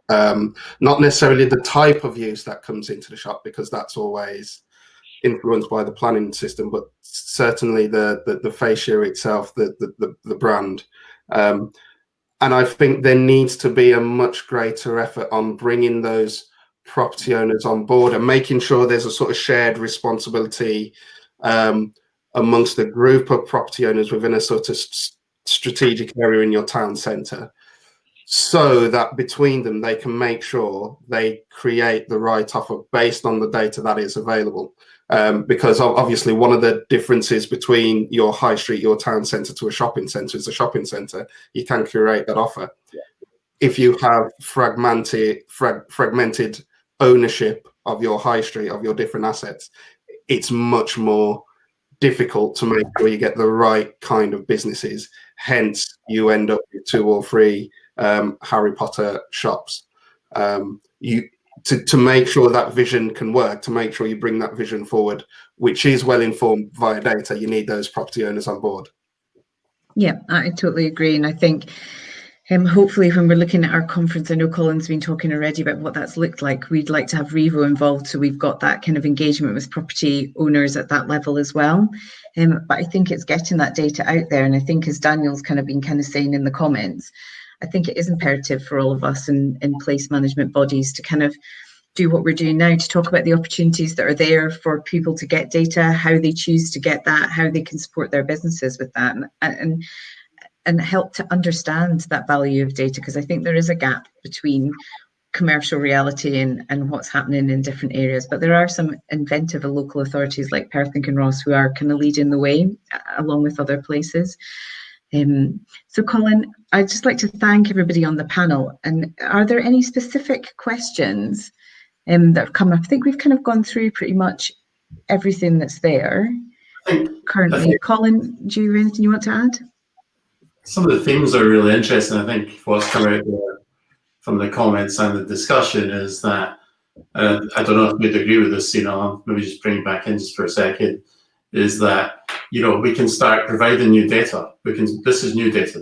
not necessarily the type of use that comes into the shop, because that's always influenced by the planning system, but certainly the fascia itself, the brand. And I think there needs to be a much greater effort on bringing those property owners on board and making sure there's a sort of shared responsibility amongst a group of property owners within a sort of strategic area in your town centre, so that between them they can make sure they create the right offer based on the data that is available. Because obviously one of the differences between your high street, your town centre to a shopping centre is a shopping centre. You can curate that offer. Yeah. If you have fragmented ownership of your high street, of your different assets, it's much more difficult to make sure you get the right kind of businesses. Hence, you end up with 2 or 3 Harry Potter shops. To make sure that vision can work, to make sure you bring that vision forward, which is well informed via data, you need those property owners on board. Yeah, I totally agree. And I think hopefully when we're looking at our conference, I know Colin's been talking already about what that's looked like. We'd like to have Revo involved, so we've got that kind of engagement with property owners at that level as well. But I think it's getting that data out there. And I think, as Daniel's been saying in the comments, I think it is imperative for all of us in place management bodies to kind of do what we're doing now, to talk about the opportunities that are there for people to get data, how they choose to get that, how they can support their businesses with that, and help to understand that value of data, because I think there is a gap between commercial reality and what's happening in different areas. But there are some inventive local authorities like Perth and Kinross who are kind of leading the way along with other places. So Colin, I'd just like to thank everybody on the panel. And are there any specific questions that have come up? I think we've kind of gone through pretty much everything that's there currently. Colin, do you have anything you want to add? Some of the themes are really interesting. I think what's come out from the comments and the discussion is that, I don't know if you'd agree with this, maybe just bring it back in just for a second, is that, we can start providing new data. This is new data,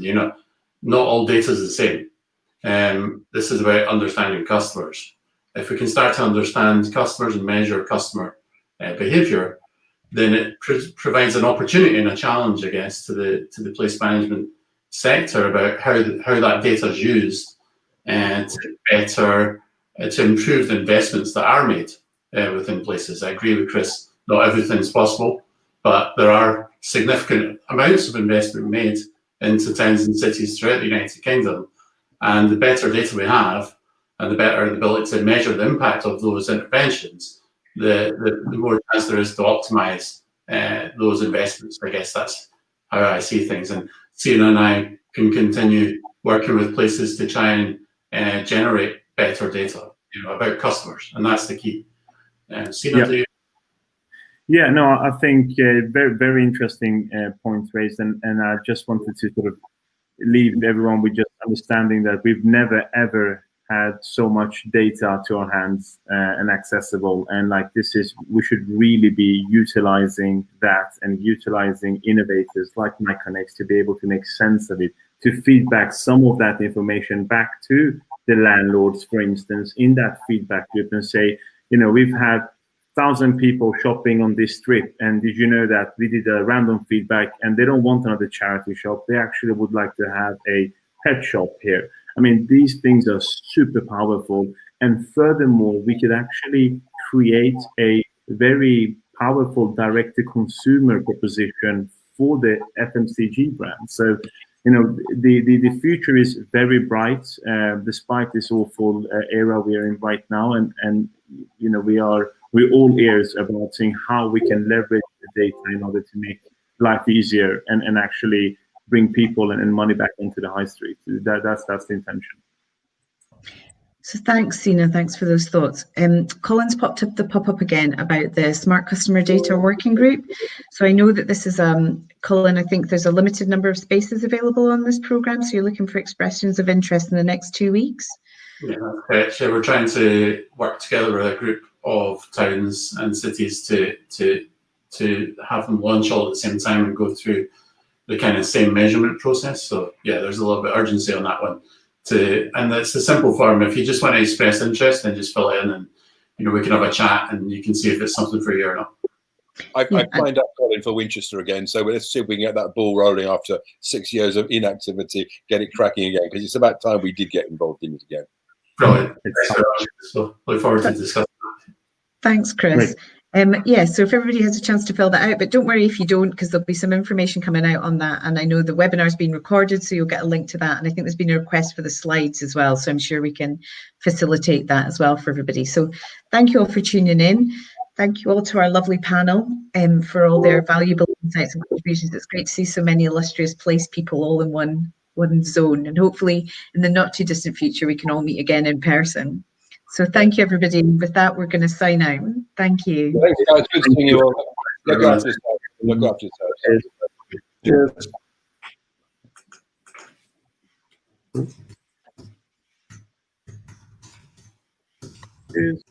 not all data is the same. This is about understanding customers. If we can start to understand customers and measure customer behavior, then it provides an opportunity and a challenge, I guess, to the place management sector about how that data is used and to improve the investments that are made within places. I agree with Chris, not everything's possible, but there are significant amounts of investment made into towns and cities throughout the United Kingdom. And the better data we have, and the better the ability to measure the impact of those interventions, the more chance there is to optimise those investments. I guess that's how I see things. And Sienna and I can continue working with places to try and generate better data about customers, and that's the key. Sina, do you? Yeah, no, I think very, very interesting point raised, and I just wanted to sort of leave everyone with just understanding that we've never ever had so much data to our hands and accessible, and like we should really be utilizing that and utilizing innovators like Miconex to be able to make sense of it, to feedback some of that information back to the landlords, for instance, in that feedback loop, and say, we've had 1,000 people shopping on this strip, and did you know that we did a random feedback and they don't want another charity shop, they actually would like to have a pet shop here. I mean, these things are super powerful, and furthermore, we could actually create a very powerful direct-to-consumer proposition for the FMCG brand. So, the future is very bright, despite this awful era we are in right now, and we're all ears about seeing how we can leverage the data in order to make life easier and actually bring people and money back into the high street. That's the intention. So thanks, Sina. Thanks for those thoughts. Colin's popped up the pop-up again about the Smart Customer Data Working Group. So I know that this is, Colin, I think there's a limited number of spaces available on this programme, so you're looking for expressions of interest in the next 2 weeks? Yeah, correct. Yeah, we're trying to work together with a group of towns and cities to have them launch all at the same time and go through the kind of same measurement process. So yeah, there's a little bit of urgency on that one. And it's a simple form. If you just want to express interest, then just fill it in, and we can have a chat and you can see if it's something for you or not. I signed up, Colin, for Winchester again, so let's see if we can get that ball rolling after 6 years of inactivity, get it cracking again, because it's about time we did get involved in it again. Brilliant. Thanks very much. So look forward to discussing that. Thanks, Chris. Yeah, so if everybody has a chance to fill that out, but don't worry if you don't, because there'll be some information coming out on that. And I know the webinar's been recorded, so you'll get a link to that. And I think there's been a request for the slides as well, so I'm sure we can facilitate that as well for everybody. So thank you all for tuning in. Thank you all to our lovely panel for all their valuable insights and contributions. It's great to see so many illustrious place people all in one zone. And hopefully in the not too distant future, we can all meet again in person. So thank you, everybody. With that, we're going to sign out. Thank you. Thanks, guys. Good seeing you all. Look after yourself. Look after yourself. Cheers.